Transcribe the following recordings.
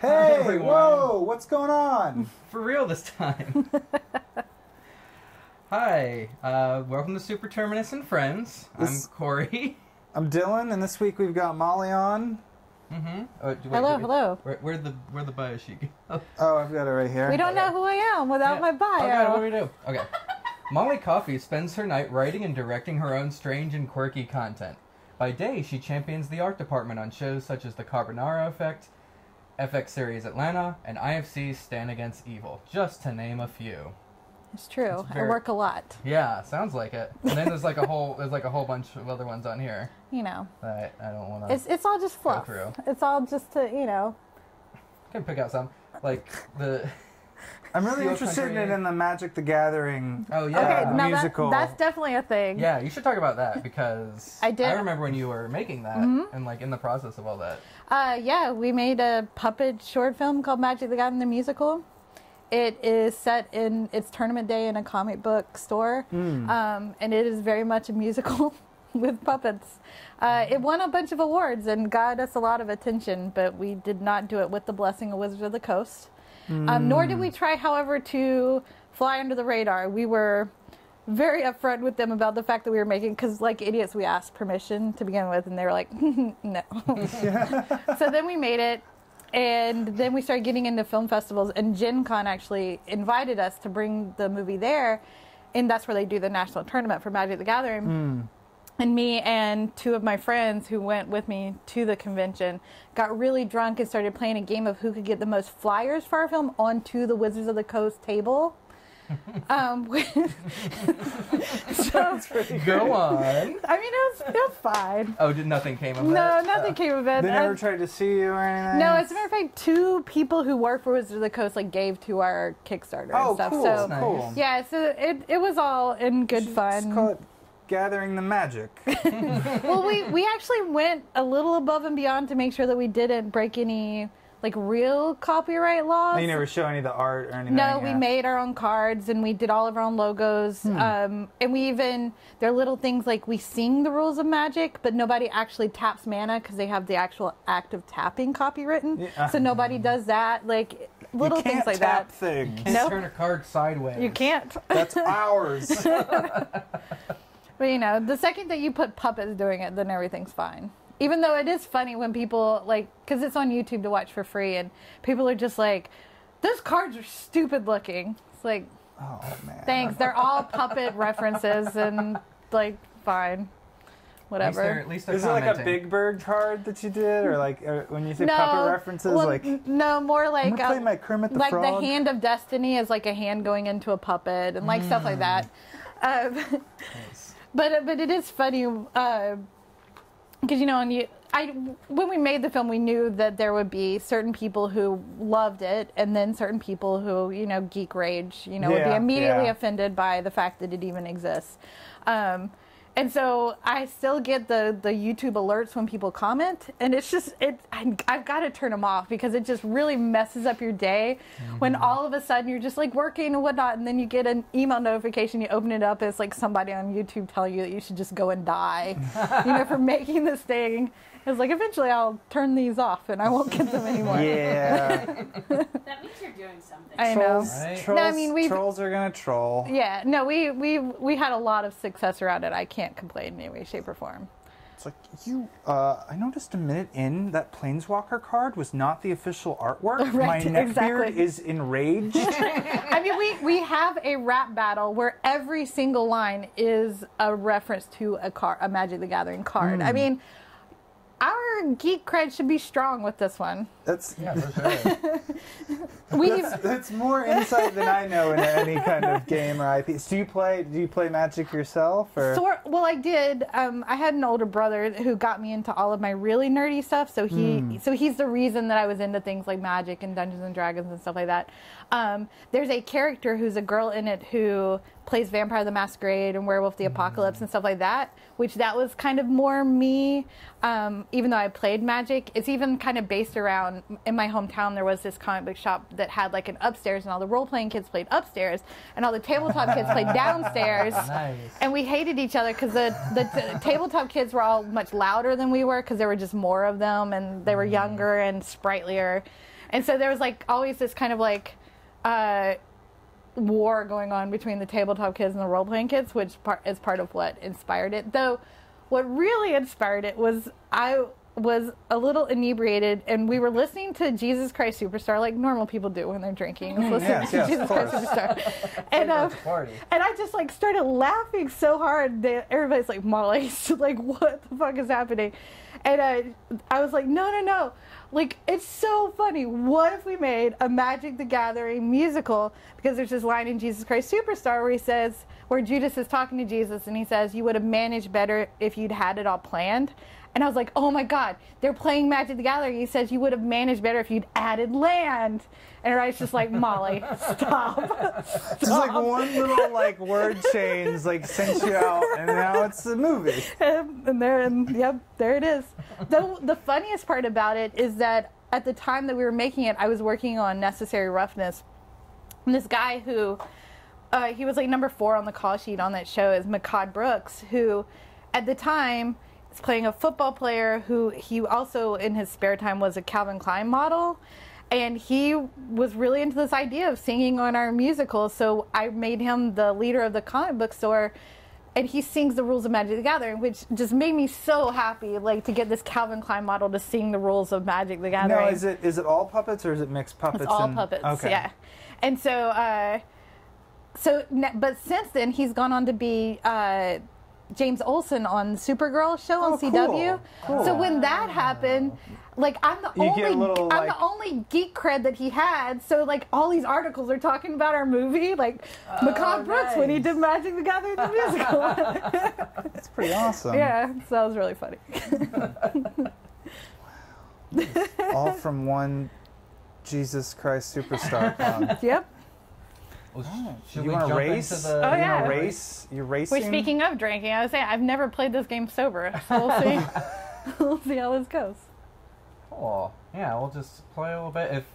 Hey, everyone. whoa, what's going on? For real this time. Hi, welcome to Super Terminus and Friends. I'm Corey. I'm Dylan, and this week we've got Molly on. Mm-hmm. Oh, Hello. Where'd the bio sheet go? Oh, I've got it right here. We don't know who I am without my bio. Oh God, what do we do? Okay. Molly Coffey spends her night writing and directing her own strange and quirky content. By day, she champions the art department on shows such as The Carbonara Effect, FX series Atlanta, and IFC's Stand Against Evil, just to name a few. It's true. I work a lot. Yeah, sounds like it. And then there's like a whole bunch of other ones on here. You know. That I don't want to. It's all just fluff. Through. It's all just to I can pick out some like the. I'm really interested in the Magic the Gathering. Oh yeah. Okay, now musical. that's definitely a thing. Yeah, you should talk about that because I remember when you were making that and like in the process of all that. Yeah, we made a puppet short film called Magic the Gathering the Musical. It is set in its tournament day in a comic book store, and it is very much a musical with puppets. It won a bunch of awards and got us a lot of attention, but we did not do it with the blessing of Wizards of the Coast. Nor did we try, however, to fly under the radar. We were very upfront with them about the fact that we were making, because like idiots, we asked permission to begin with, and they were like, no. So then we made it. And then we started getting into film festivals, and Gen Con actually invited us to bring the movie there, and that's where they do the national tournament for Magic the Gathering. And me and two of my friends who went with me to the convention got really drunk and started playing a game of who could get the most flyers for our film onto the Wizards of the Coast table. So go on. I mean, it was fine. Oh, nothing came of it? No, nothing came of it. They never tried to see you or anything? No, as a matter of fact, two people who work for Wizards of the Coast gave to our Kickstarter and stuff. Cool, so cool. Yeah, so it was all in good fun. Let's call it Gathering the Magic. Well, we actually went a little above and beyond to make sure that we didn't break any like real copyright laws. You never show any of the art or anything? No, we made our own cards and we did all of our own logos. And we even, there are little things like we sing the rules of Magic, but nobody actually taps mana because they have the actual act of tapping copywritten. Yeah. So nobody does that. Like little things like that. Things. You can't turn a card sideways. You can't. That's ours. But the second that you put puppets doing it, then everything's fine. Even though it is funny when people, because it's on YouTube to watch for free, and people are just like, those cards are stupid looking. It's like, oh, man. Thanks. They're all puppet references, and, fine. Whatever. At least they're Is it like a Big Bird card that you did? Or, when you say puppet references, no, more like... I'm gonna play my Kermit the Frog. Like the Hand of Destiny is like a hand going into a puppet, and, stuff like that. Nice. But it is funny... Because, when we made the film, we knew that there would be certain people who loved it, and then certain people who, geek rage, would be immediately offended by the fact that it even exists. And so I still get the YouTube alerts when people comment, and it's just, I've got to turn them off because it just really messes up your day when all of a sudden you're just working and whatnot, and then you get an email notification, you open it up, it's like somebody on YouTube telling you that you should just go and die, for making this thing. It's like, eventually I'll turn these off and I won't get them anymore. Yeah. That means you're doing something. I know. Right? Trolls, trolls are going to troll. Yeah. No, we had a lot of success around it. I can't complain in any way, shape, or form. It's like, I noticed a minute in that Planeswalker card was not the official artwork. Right, My neckbeard is enraged. I mean, we have a rap battle where every single line is a reference to a Magic the Gathering card. I mean... Our geek cred should be strong with this one. That's for sure. That's more insight than I know into any kind of game or IP. So do you play Magic yourself? Or? Well, I did. I had an older brother who got me into all of my really nerdy stuff. So he's the reason that I was into things like Magic and Dungeons and Dragons and stuff like that. There's a character who's a girl in it who plays Vampire the Masquerade and Werewolf the Apocalypse and stuff like that, which that was kind of more me, even though I played Magic. It's even kind of based around, in my hometown there was this comic book shop that had an upstairs, and all the role-playing kids played upstairs, and all the tabletop kids played downstairs. Nice. And we hated each other because the tabletop kids were all much louder than we were because there were just more of them, and they were younger and sprightlier. And so there was like always this kind of like war going on between the tabletop kids and the role-playing kids, which is part of what inspired it. Though what really inspired it was I was a little inebriated, and we were listening to Jesus Christ Superstar like normal people do when they're drinking. Listening to Jesus Christ Superstar. And I just like started laughing so hard that everybody's like, Molly, like, what the fuck is happening? And I was like, no. Like, it's so funny. What if we made a Magic the Gathering musical? Because there's this line in Jesus Christ Superstar where he says, where Judas is talking to Jesus, and he says, you would have managed better if you'd had it all planned. And I was like, oh my God, they're playing Magic the Gathering. He says, you would have managed better if you'd added land. And everybody's just like, Molly, stop. Just like one little like word change like sent you out, and now it's a movie. Yep, there it is. Though the funniest part about it is that at the time that we were making it, I was working on Necessary Roughness. And this guy who, he was like number 4 on the call sheet on that show is Makad Brooks, who at the time is playing a football player who he also in his spare time was a Calvin Klein model. And he was really into this idea of singing on our musical, so I made him the leader of the comic book store, and he sings the rules of Magic the Gathering, which just made me so happy, like, to get this Calvin Klein model to sing the rules of Magic the Gathering. Now, is it all puppets, or is it mixed puppets? It's all puppets, okay. Yeah. And so, but since then, he's gone on to be James Olsen on Supergirl show on CW. Cool. So when that happened, like I'm the only geek cred that he had. So like all these articles are talking about our movie, like Makad Brooks when he did Magic the Gathering the musical. That's pretty awesome. Yeah, so that was really funny. All from one Jesus Christ Superstar. Yep. Well, you want to race? Race? You're racing? Well, speaking of drinking, I was saying I've never played this game sober, so we'll see. We'll see how this goes. Cool. Yeah, we'll just play a little bit. If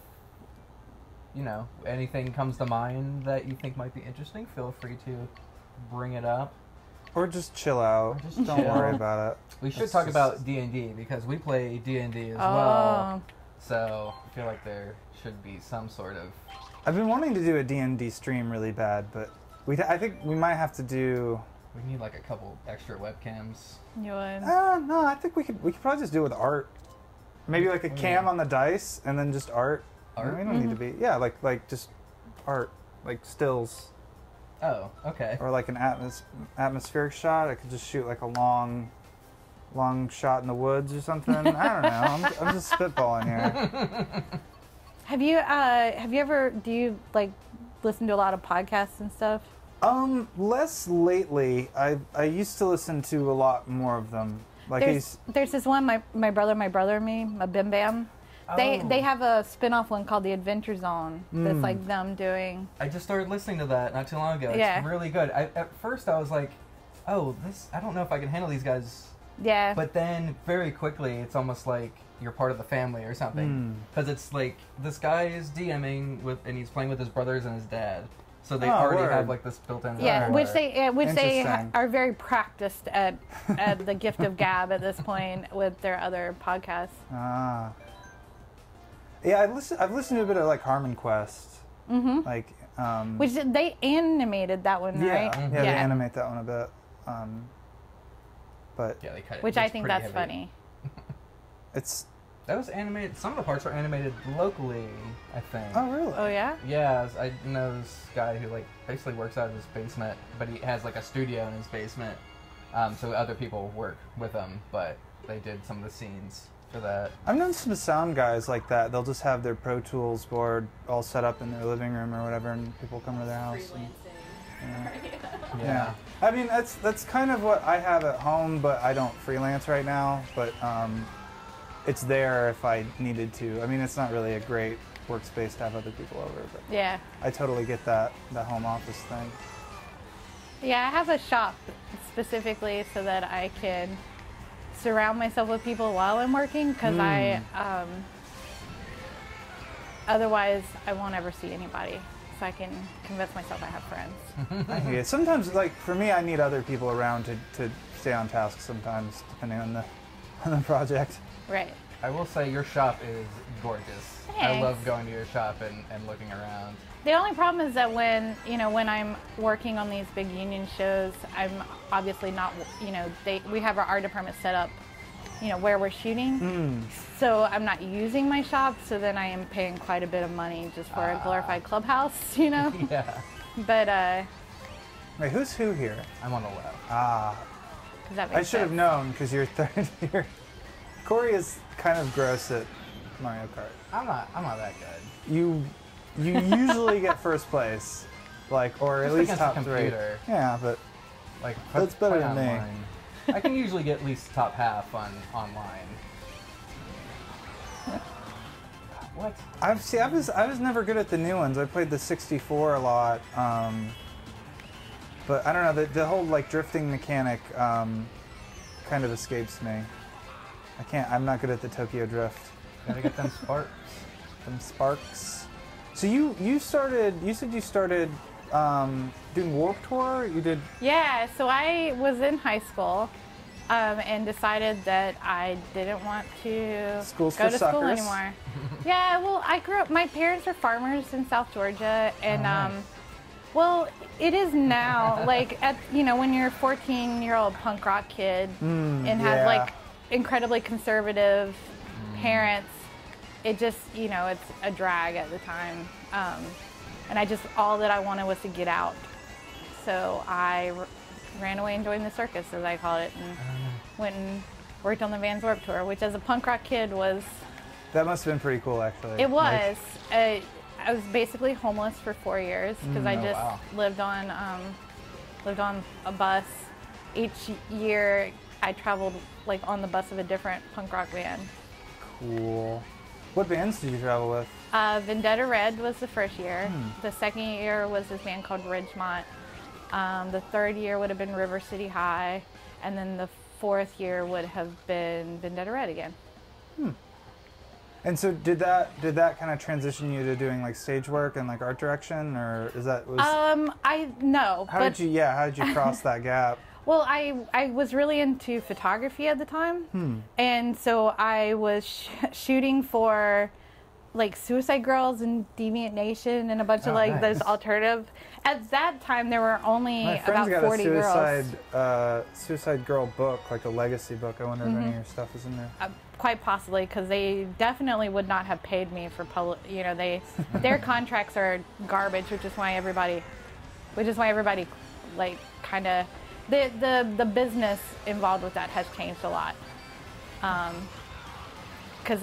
anything comes to mind that you think might be interesting, feel free to bring it up. Or just chill out. Don't worry about it. We should talk about D&D because we play D&D as well. So I feel like there should be some sort of. I've been wanting to do a D&D stream really bad, but I think we might have to do. We need like a couple extra webcams. You would? No, I think we could probably just do it with art. Maybe like a cam on the dice and then just art. Art? We don't need to be. Yeah, like just art, like stills. Oh, okay. Or like an atmospheric shot. I could just shoot like a long shot in the woods or something. I don't know. I'm just spitballing here. Have you ever, do you like listen to a lot of podcasts and stuff? Less lately. I used to listen to a lot more of them. Like there's this one, my brother and me, my Bim Bam. They have a spin-off one called The Adventure Zone that's like them doing. I just started listening to that not too long ago. It's really good. At first I was like, oh, I don't know if I can handle these guys. Yeah. But then very quickly it's almost like you're part of the family or something. Because it's like this guy is DMing and he's playing with his brothers and his dad. So they already have like this built-in. Yeah, which they are very practiced at the gift of gab at this point with their other podcasts. Yeah, I've listened to a bit of like Harmon Quest. Mm-hmm. Like which they animated that one, right? Yeah, they animate that one a bit. But yeah, they cut it. Which I think that's funny. That was animated. Some of the parts were animated locally, I think. Oh, really? Oh, yeah? Yeah, I know this guy who like basically works out of his basement, but he has like a studio in his basement. So other people work with him, but they did some of the scenes for that. I've known some sound guys like that. They'll just have their Pro Tools board all set up in their living room or whatever, and people come to their house. Yeah. I mean, that's kind of what I have at home, but I don't freelance right now. But it's there if I needed to. I mean, it's not really a great workspace to have other people over, but yeah, I totally get that home office thing. Yeah, I have a shop specifically so that I can surround myself with people while I'm working, because otherwise I won't ever see anybody. So I can convince myself I have friends. Yeah, sometimes, like for me, I need other people around to stay on task. Sometimes, depending on the project. Right. I will say your shop is gorgeous. I Thanks. love going to your shop and looking around. The only problem is that when I'm working on these big union shows, I'm obviously not, we have our art department set up, where we're shooting. So I'm not using my shop, so then I am paying quite a bit of money just for a glorified clubhouse, Yeah. But, Wait, who's who here? I'm on the left. does that make I should have sense? known because you're third here. Corey is kind of gross at Mario Kart. I'm not that good. You usually get first place, or at Just least against top the 3. computer. Yeah, but Like That's better play than me. online. I can usually get at least top half online. What? I was never good at the new ones. I played the 64 a lot, but I don't know, the whole drifting mechanic kind of escapes me. I'm not good at the Tokyo Drift. Gotta get them sparks. Them sparks. So you said you started doing Warp Tour? You did? Yeah, so I was in high school and decided that I didn't want to Schools go for to school suckers. anymore. Yeah, well, I grew up, my parents are farmers in South Georgia, and nice. well, it is now, when you're a 14-year-old punk rock kid and have yeah. incredibly conservative parents, it just, it's a drag at the time. And all that I wanted was to get out. So I ran away and joined the circus, as I call it, and went and worked on the Vans Warped Tour, which as a punk rock kid was... That must have been pretty cool, actually. It was. I was basically homeless for 4 years because I just wow. lived on a bus. Each year I traveled on the bus of a different punk rock band. Cool. What bands did you travel with? Vendetta Red was the first year. The second year was this band called Ridgemont. The third year would have been River City High, and then the fourth year would have been Vendetta Red again. And so did that kind of transition you to doing stage work and art direction, or is that No. how did you cross that gap? Well, I was really into photography at the time, and so I was shooting for Suicide Girls and Deviant Nation and a bunch of nice. those alternative. At that time, there were only My friend's about got 40 a girls. suicide girl book, a legacy book. I wonder if any of your stuff is in there. Quite possibly, because they definitely would not have paid me for public. Their contracts are garbage, which is why everybody, kind of, the business involved with that has changed a lot. Because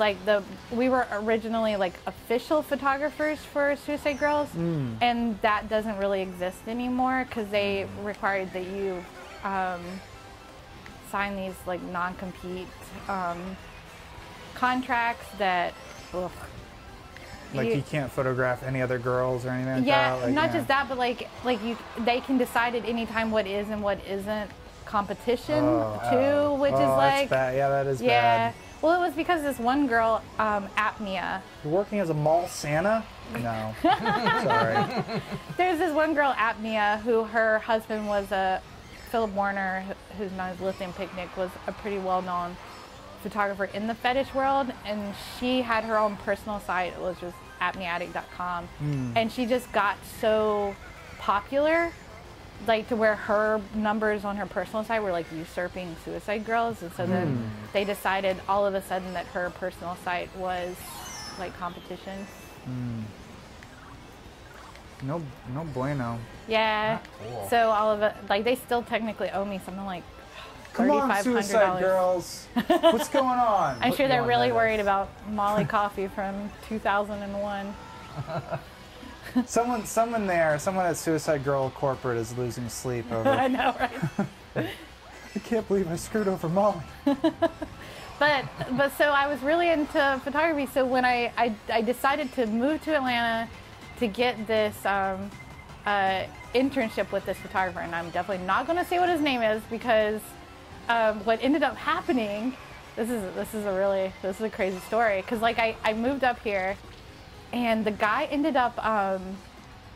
we were originally official photographers for Suicide Girls, and that doesn't really exist anymore because they required that you sign these non-compete contracts that. Ugh, You can't photograph any other girls or anything like yeah, that? not just that, but they can decide at any time what is and what isn't competition too, which is that's bad. Yeah, that is yeah. bad. Well, it was because this one girl, Apnea. You're working as a mall Santa? No. Sorry. There's this one girl, Apnea, who her husband was Philip Warner, who's known as Lithium Picnic, was a pretty well-known photographer in the fetish world, and she had her own personal site. It was just apneaddict.com, and she just got so popular, to where her numbers on her personal site were usurping Suicide Girls, and so then they decided all of a sudden that her personal site was competition. No bueno. Yeah. Cool. So all of it, they still technically owe me something like Come on, $3,500. Suicide Girls. What's going on? I'm sure they're on really that worried list. about Molly Coffee from 2001. Someone at Suicide Girl Corporate is losing sleep over. I know, right? I can't believe I screwed over Molly. But so I was really into photography. So when I decided to move to Atlanta to get this internship with this photographer, and I'm definitely not going to say what his name is because what ended up happening. This is a crazy story because I moved up here, and the guy ended up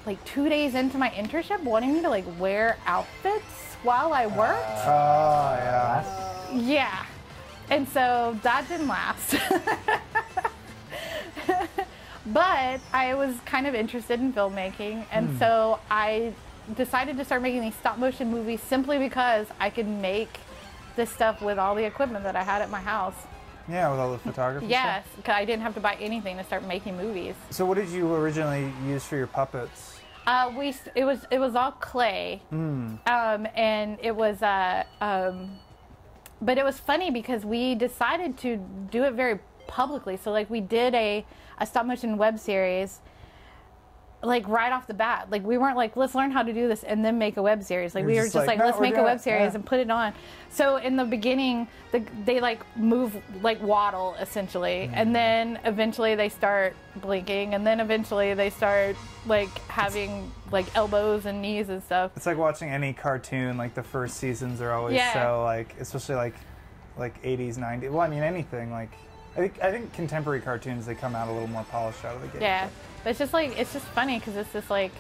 2 days into my internship wanting me to wear outfits while I worked. Oh, yeah. Yeah. And so that didn't last. But I was kind of interested in filmmaking, and so I decided to start making these stop motion movies simply because I could make this stuff with all the equipment that I had at my house. Yeah, with all the photography Yes, stuff? because I didn't have to buy anything to start making movies. So what did you originally use for your puppets? It was all clay, and it was but it was funny because we decided to do it very publicly. So like we did a stop motion web series, like right off the bat. Like we weren't like, let's learn how to do this and then make a web series. Like we were just like, no, let's make a web series yeah. and put it on. So in the beginning, they like move, like waddle essentially, and then eventually they start blinking, and then eventually they start like having like elbows and knees and stuff. It's like watching any cartoon. Like the first seasons are always so like, especially like 80s, 90s. Well, I mean anything like. I think contemporary cartoons, they come out a little more polished out of the gate. Yeah, but it's just funny because it's just like,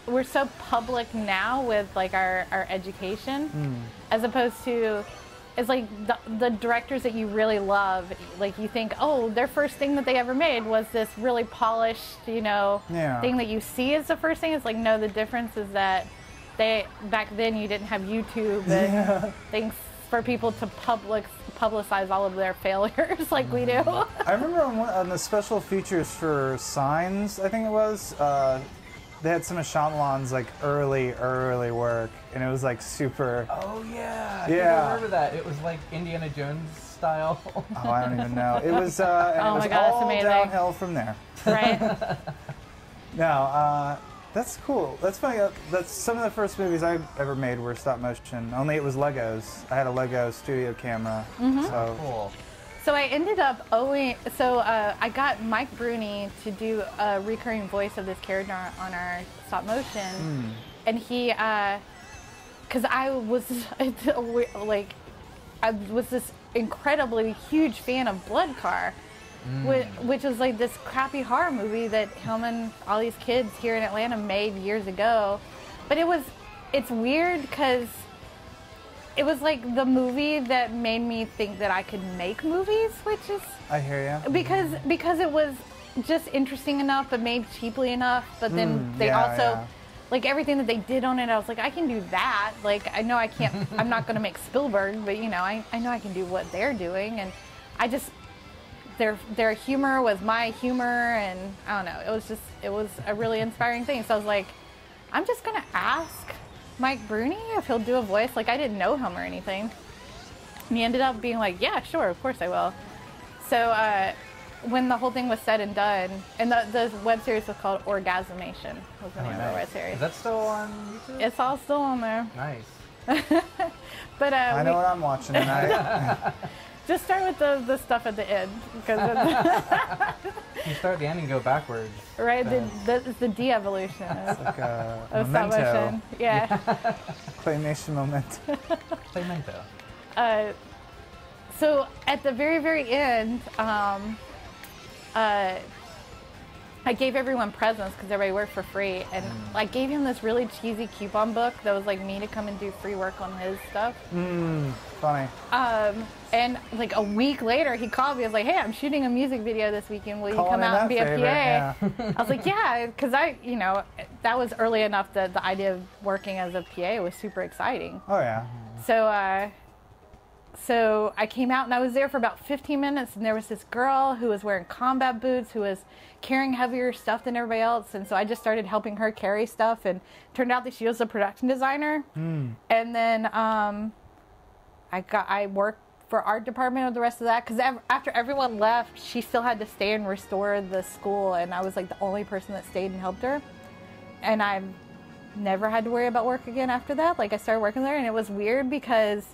we're so public now with like our education, as opposed to, it's like the directors that you really love, like you think, oh, their first thing that they ever made was this really polished, thing that you see as the first thing. It's like, no, the difference is that back then you didn't have YouTube and things for people to publicize all of their failures like we do. I remember on the special features for Signs, I think it was, they had some of Shyamalan's like early work, and it was like super. Oh yeah, I remember that. It was like Indiana Jones style. Oh, I don't even know. It was, and Oh it was my God, all that's amazing. downhill from there. Right? No, that's cool. That's funny. That's some of the first movies I ever made were stop motion. Only it was Legos. I had a Lego studio camera. So Cool. So I ended up I got Mike Bruni to do a recurring voice of this character on our stop motion, and he, because I was like, I was this incredibly huge fan of Blood Car, which was like this crappy horror movie that him and all these kids here in Atlanta made years ago. But it's weird because it was like the movie that made me think that I could make movies, which is... I hear you. Because it was just interesting enough, but made cheaply enough. But then they also... Like everything that they did on it, I was like, I can do that. Like, I know I can't, I'm not going to make Spielberg, but I know I can do what they're doing. And I just, their humor was my humor, and I don't know, it was a really inspiring thing. So I was like, I'm just going to ask Mike Bruni if he'll do a voice. Like, I didn't know him or anything. And he ended up being like, yeah, sure, of course I will. So, when the whole thing was said and done, and the web series was called Orgasmation, was the name of the web series. Is that still on YouTube? It's all still on there. Nice. But I know what I'm watching tonight. just start with the stuff at the end, because You start at the end and go backwards. right, it's the de-evolution It's like a of stop memento. motion. Yeah. Claymation memento. Memento. So at the very, very end, I gave everyone presents because everybody worked for free, and I gave him this really cheesy coupon book that was like me to come and do free work on his stuff. Funny. And like a week later, he called me. I was like, "Hey, I'm shooting a music video this weekend. Will you come out and be a PA?" Yeah. I was like, "Yeah," because that was early enough that the idea of working as a PA was super exciting. Oh yeah. So I came out and I was there for about 15 minutes, and there was this girl who was wearing combat boots, who was carrying heavier stuff than everybody else, and so I just started helping her carry stuff, and it turned out that she was a production designer. And then I worked for art department with the rest of that, because after everyone left, she still had to stay and restore the school, and I was like the only person that stayed and helped her, and I've never had to worry about work again after that. Like, I started working there, and it was weird because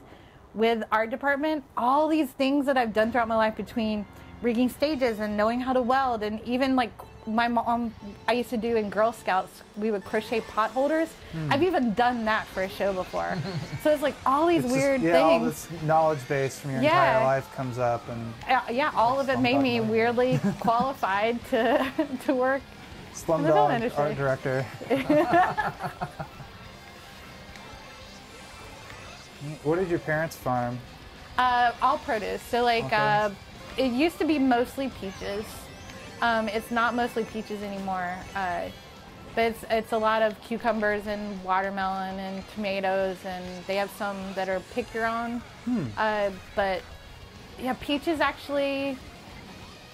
with art department, all these things that I've done throughout my life, between rigging stages and knowing how to weld, and even like my mom, I used to do in Girl Scouts, we would crochet pot holders. I've even done that for a show before. So it's like all these weird things. All this knowledge base from your entire life comes up, and all of it made me weirdly qualified to work in the film Slumdog industry. art director. What did your parents farm? All produce. So like, Okay. it used to be mostly peaches. It's not mostly peaches anymore. But it's a lot of cucumbers and watermelon and tomatoes, and they have some that are pick your own. But yeah, peaches actually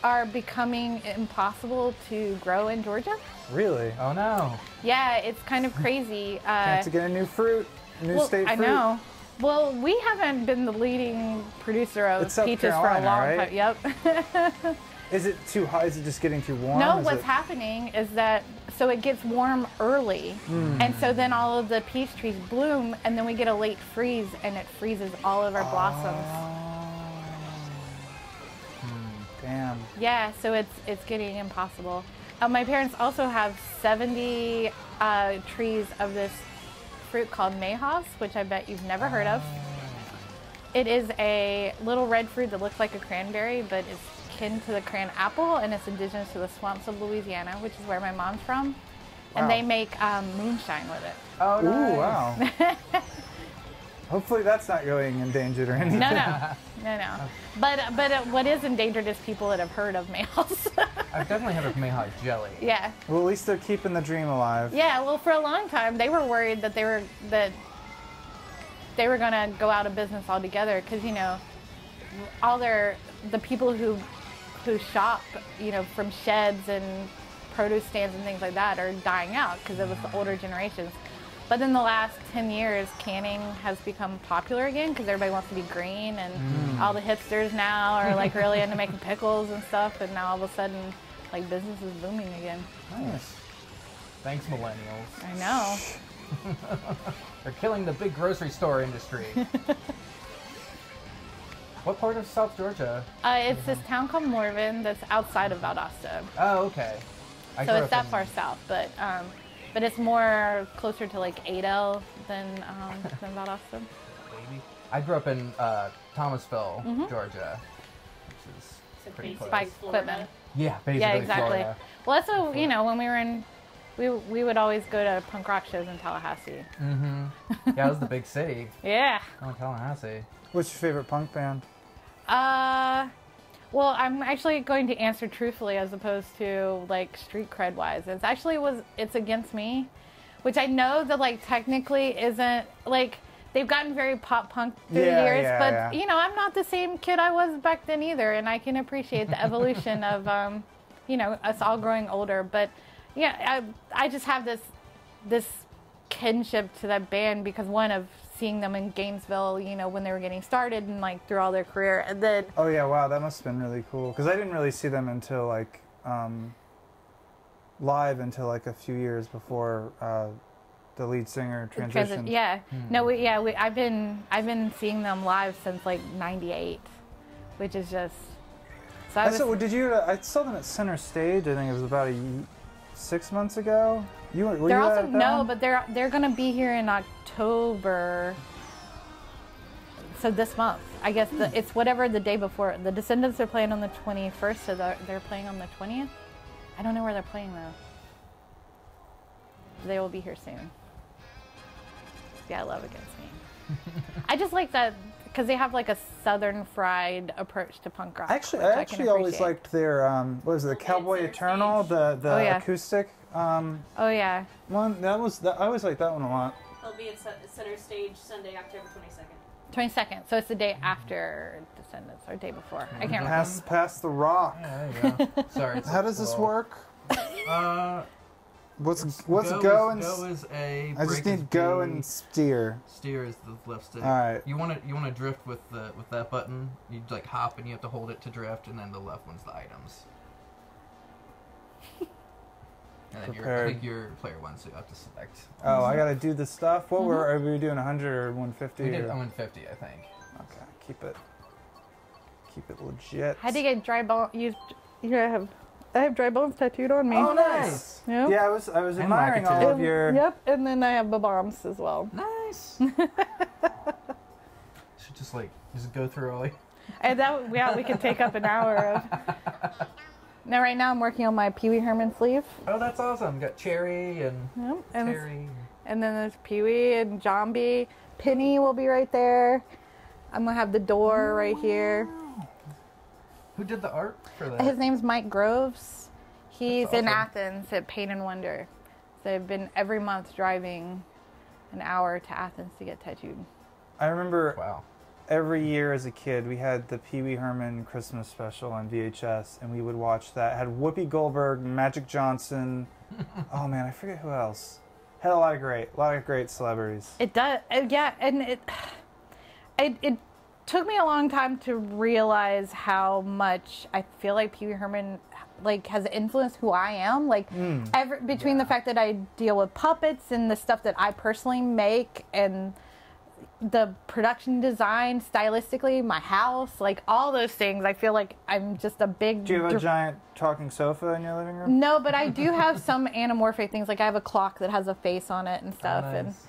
are becoming impossible to grow in Georgia. Really? Oh no. Yeah, it's kind of crazy. Can't to get a new fruit, new state fruit. I know. Well, we haven't been the leading producer of It's South peaches Carolina, for a long right? time. Yep. Is it too hot? Is it just getting too warm? No, Is what's it... happening is that so it gets warm early, and so then all of the peach trees bloom, and then we get a late freeze, and it freezes all of our blossoms. Damn. Yeah, so it's getting impossible. My parents also have 70 trees of this fruit called mayhaws, which I bet you've never heard of. It is a little red fruit that looks like a cranberry, but it's kin to the cran apple, and it's indigenous to the swamps of Louisiana, which is where my mom's from. And Wow. they make moonshine with it. Oh no. Ooh, wow. Hopefully that's not going endangered or anything. No. But what is endangered is people that have heard of mayhaws. I've definitely heard of mayhaw jelly. Yeah. Well, at least they're keeping the dream alive. Yeah, well, for a long time, they were worried that they were going to go out of business altogether because, you know, the people who shop, you know, from sheds and produce stands and things like that are dying out because it was the older generations. But in the last 10 years, canning has become popular again because everybody wants to be green, and all the hipsters now are like really into making pickles and stuff, and now all of a sudden, like, business is booming again. Nice. Thanks, millennials. I know. They're killing the big grocery store industry. What part of South Georgia? It's this town called Morven that's outside of Valdosta. Oh, okay. I So grew it's up that in- far south, but it's more closer to like Adel than Valdosta. Baby. I grew up in Thomasville, Georgia, which is So pretty basically close. By Florida. equipment. Yeah, basically Yeah, exactly. Florida. Well, that's what, you know, when we were in, we would always go to punk rock shows in Tallahassee. Yeah, it was the big city. Yeah. Oh, Tallahassee. What's your favorite punk band? Well, I'm actually going to answer truthfully as opposed to like street cred wise. It's Against Me, which I know that like technically isn't like they've gotten very pop punk through the years, but you know, I'm not the same kid I was back then either, and I can appreciate the evolution of you know, us all growing older. But yeah, I just have this kinship to that band because one of seeing them in Gainesville, you know, when they were getting started and like through all their career, and then Oh yeah, wow, that must have been really cool. Because I didn't really see them until like live until like a few years before the lead singer transitioned. Yeah, no, I've been seeing them live since like '98, which is just. So I saw them at Center Stage. I think it was about 6 months ago. Were they're you also at that one? but they're gonna be here in October. So this month, I guess it's whatever the day before. The Descendants are playing on the 21st, so they're playing on the 20th. I don't know where they're playing though. They will be here soon. Yeah, I love Against Me. I just like that because they have like a southern fried approach to punk rock. I which actually can always appreciate. liked their what was it, the Cowboy Center Eternal, Stage. the Oh, yeah. acoustic Oh yeah. one. I always liked that one a lot. They'll be at Center Stage Sunday, October 22nd. 22nd. So it's the day after Descendants or day before. I can't remember. Pass the rock. Yeah, there you go. Sorry. it's How does this slow. work? What's go go and go is A. I just break is need go B, and steer. steer is the left stick. All right. You want to drift with that button. You like hop and you have to hold it to drift, and then the left one's the items. And then I Prepared. think you're player one, so you have to select. Oh, I gotta do the stuff. What are we doing? 100 or 150? We did or- 150, I think. Okay, keep it legit. I had to get dry bone used. I have dry bones tattooed on me. Oh, nice. Yep. Yeah, I was And admiring all Lakitu. of your. Yep, and then I have the bombs as well. Nice. Should just go through all. And we could take up an hour of. Now, right now, I'm working on my Pee Wee Herman sleeve. Oh, that's awesome. Got Cherry and Yep, and Terry. then there's Pee Wee and Zombie. Penny will be right there. I'm gonna have the door right here. Who did the art for that? His name's Mike Groves. He's That's in awesome. Athens at Paint and Wonder. So I've been every month driving an hour to Athens to get tattooed. I remember Wow. every year as a kid, we had the Pee Wee Herman Christmas special on VHS, and we would watch that. It had Whoopi Goldberg, Magic Johnson. Oh man, I forget who else. Had a lot of great celebrities. It does, yeah, and it took me a long time to realize how much I feel like Pee Wee Herman like has influenced who I am. Like between the fact that I deal with puppets and the stuff that I personally make and the production design, stylistically, my house, like all those things, I feel like I'm just a big... Do you have a giant talking sofa in your living room? No, but I do have some anamorphic things. Like I have a clock that has a face on it and stuff. Oh, nice.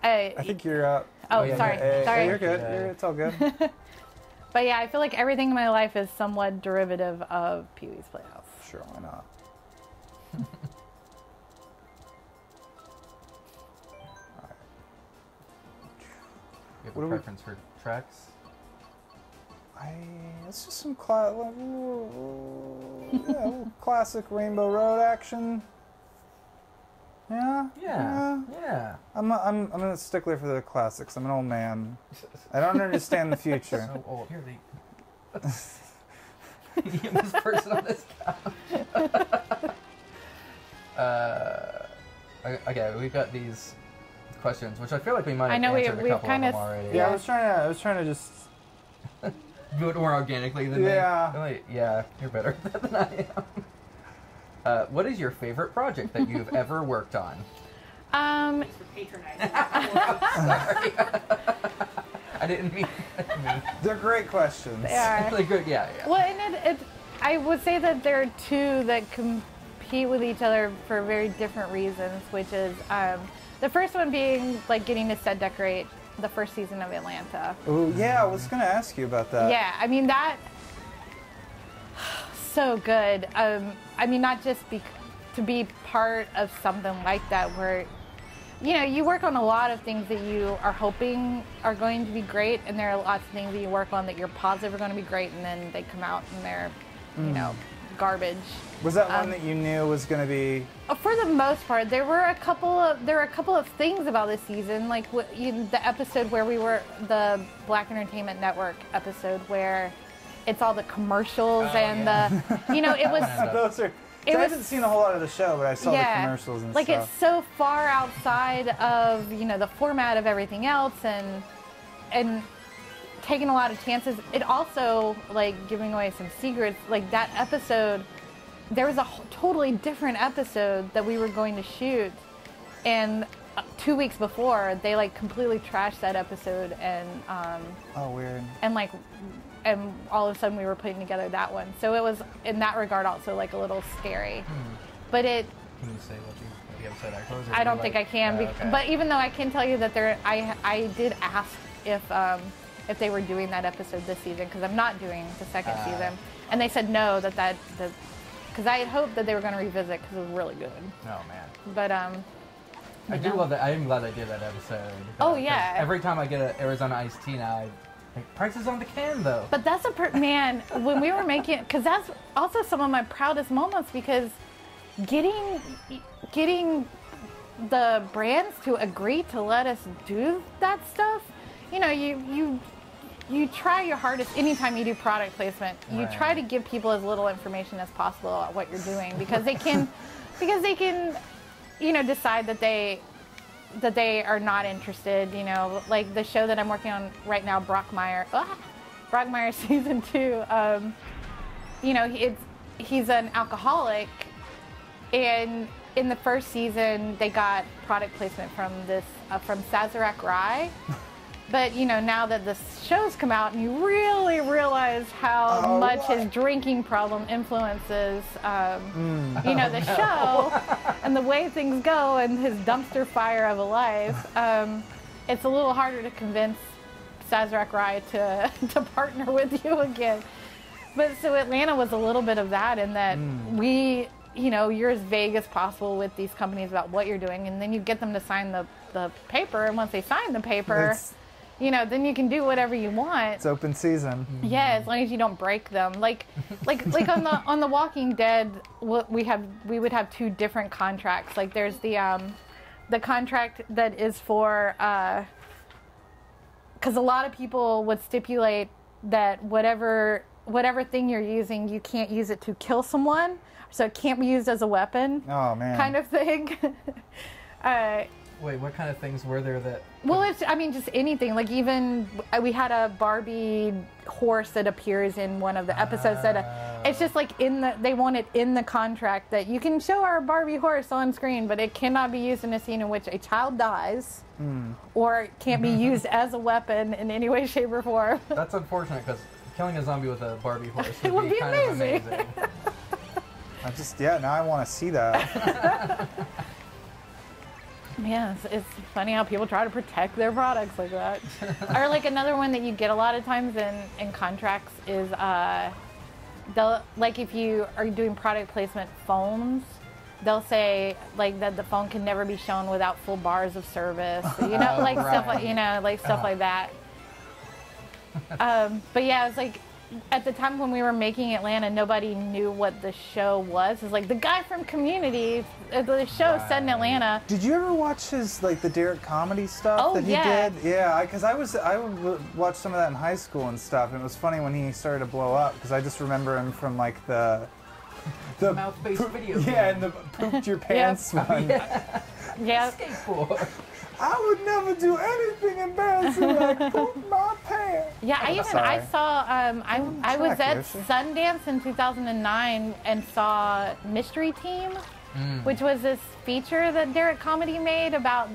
And I think you're up. Oh, yeah, sorry. Hey, Sorry. you're good. Yeah. It's all good. But yeah, I feel like everything in my life is somewhat derivative of Pee Wee's Playhouse. Sure, why not? You have What a do we- preference for tracks? It's just some classic Rainbow Road action. Yeah. Yeah. I'm a stickler for the classics. I'm an old man. I don't understand the future. So old. Here, this person on this couch. Okay, we've got these questions, which I feel like we might have I know answered a we've couple of kinda them already. Yeah, I was trying to just. Do it more organically than me. Yeah. Really? Yeah, you're better than I am. What is your favorite project that you've ever worked on? Thanks for patronizing. Sorry. I didn't mean. They're great questions. They are. Really good. Yeah. Well, and I would say that there are two that compete with each other for very different reasons, which is the first one being like getting to set decorate the first season of Atlanta. Oh yeah, I was gonna ask you about that. Yeah, I mean that so good. I mean, not just to be part of something like that where, you know, you work on a lot of things that you are hoping are going to be great, and there are lots of things that you work on that you're positive are going to be great, and then they come out and they're, you know, garbage. Was that one that you knew was gonna be? For the most part, there were a couple of things about this season, like the episode where we were the Black Entertainment Network episode where it's all the commercials the, you know, it was. Those are. It I was- haven't seen a whole lot of the show, but I saw the commercials and like stuff. it's so far outside of, you know, the format of everything else and taking a lot of chances. It also, like, giving away some secrets. Like that episode, there was a totally different episode that we were going to shoot, and 2 weeks before they like completely trashed that episode, and Oh, weird. and all of a sudden we were putting together that one. So it was in that regard also like a little scary. But it, Can you say what the episode actually was? I don't think I can. Okay. But even though I can tell you that I did ask if they were doing that episode this season, because I'm not doing the second season, and they said no, because I had hoped that they were going to revisit because it was really good. Oh man. But I do love that. I am glad I did that episode. Oh, 'cause yeah. Every time I get an Arizona iced tea now, I like prices on the can though. But that's man, when we were making it, because that's also some of my proudest moments, because getting the brands to agree to let us do that stuff, you know, you try your hardest anytime you do product placement. You Right. try to give people as little information as possible about what you're doing, because they can, you know, decide that they are not interested. You know, like the show that I'm working on right now, Brockmire season 2. You know, he's an alcoholic, and in the first season they got product placement from from Sazerac Rye. But, you know, now that the show's come out and you really realize how much his drinking problem influences, you know, the show and the way things go and his dumpster fire of a life, it's a little harder to convince Sazerac Rye to partner with you again. But so Atlanta was a little bit of that, in that we, you know, you're as vague as possible with these companies about what you're doing, and then you get them to sign the paper, and once they sign the paper... then you can do whatever you want. It's open season. Yeah, as long as you don't break them. Like on the Walking Dead, we would have 2 different contracts. Like there's the contract that is for, because a lot of people would stipulate that whatever thing you're using, you can't use it to kill someone, so it can't be used as a weapon. Oh man. Kind of thing. Wait, what kind of things were there that... Well, just anything. Like even we had a Barbie horse that appears in one of the episodes it's just like they want it in the contract that you can show our Barbie horse on screen, but it cannot be used in a scene in which a child dies, or it can't be used as a weapon in any way, shape, or form. That's unfortunate because killing a zombie with a Barbie horse would be kind amazing. of amazing. Now I want to see that. Yeah, it's funny how people try to protect their products like that. Or like another one that you get a lot of times in contracts is if you are doing product placement phones, they'll say like that the phone can never be shown without full bars of service. Right. Stuff like that. But yeah, it's like at the time when we were making Atlanta, nobody knew what the show was. It's like the guy from Community, the show set in Atlanta. Did you ever watch his the Derek comedy stuff that he did? Yeah, because I would watch some of that in high school and stuff, and it was funny when he started to blow up because I just remember him from like the mouth-based video game. Yeah, and the pooped your pants one. Yeah. Skateboard. I would never do anything embarrassing like poop my pants. Yeah, I saw I was at Yoshi. Sundance in 2009 and saw Mystery Team, which was this feature that Derek Comedy made about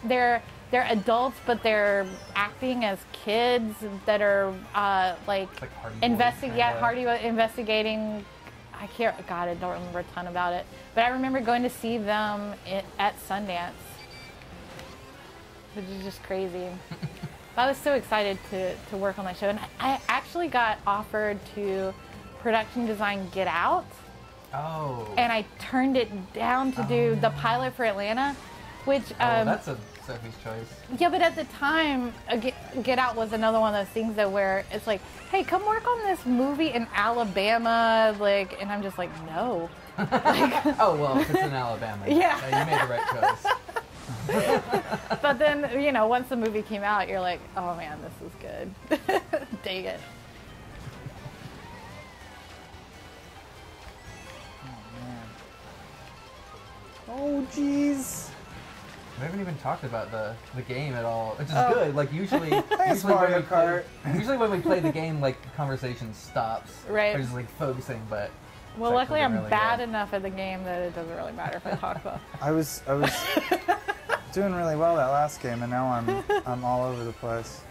they're adults but they're acting as kids that are investigating. I don't remember a ton about it, but I remember going to see them at Sundance, which is just crazy. I was so excited to work on that show, and I actually got offered to production design Get Out. Oh. And I turned it down to do the pilot for Atlanta, which that's a Sophie's choice. Yeah, but at the time, Get Out was another one of those things where it's like, hey, come work on this movie in Alabama, and I'm just like, no. Oh well, if it's in Alabama, yeah, you made the right choice. But then, once the movie came out, you're like, oh man, this is good. Dang it. Oh jeez. We haven't even talked about the game at all, which is good. Like usually Mario Kart. Usually when we play the game, like conversation stops. Right. We're just like focusing, but. Well, luckily I'm really bad enough at the game that it doesn't really matter if I talk about. I was doing really well that last game, and now I'm all over the place.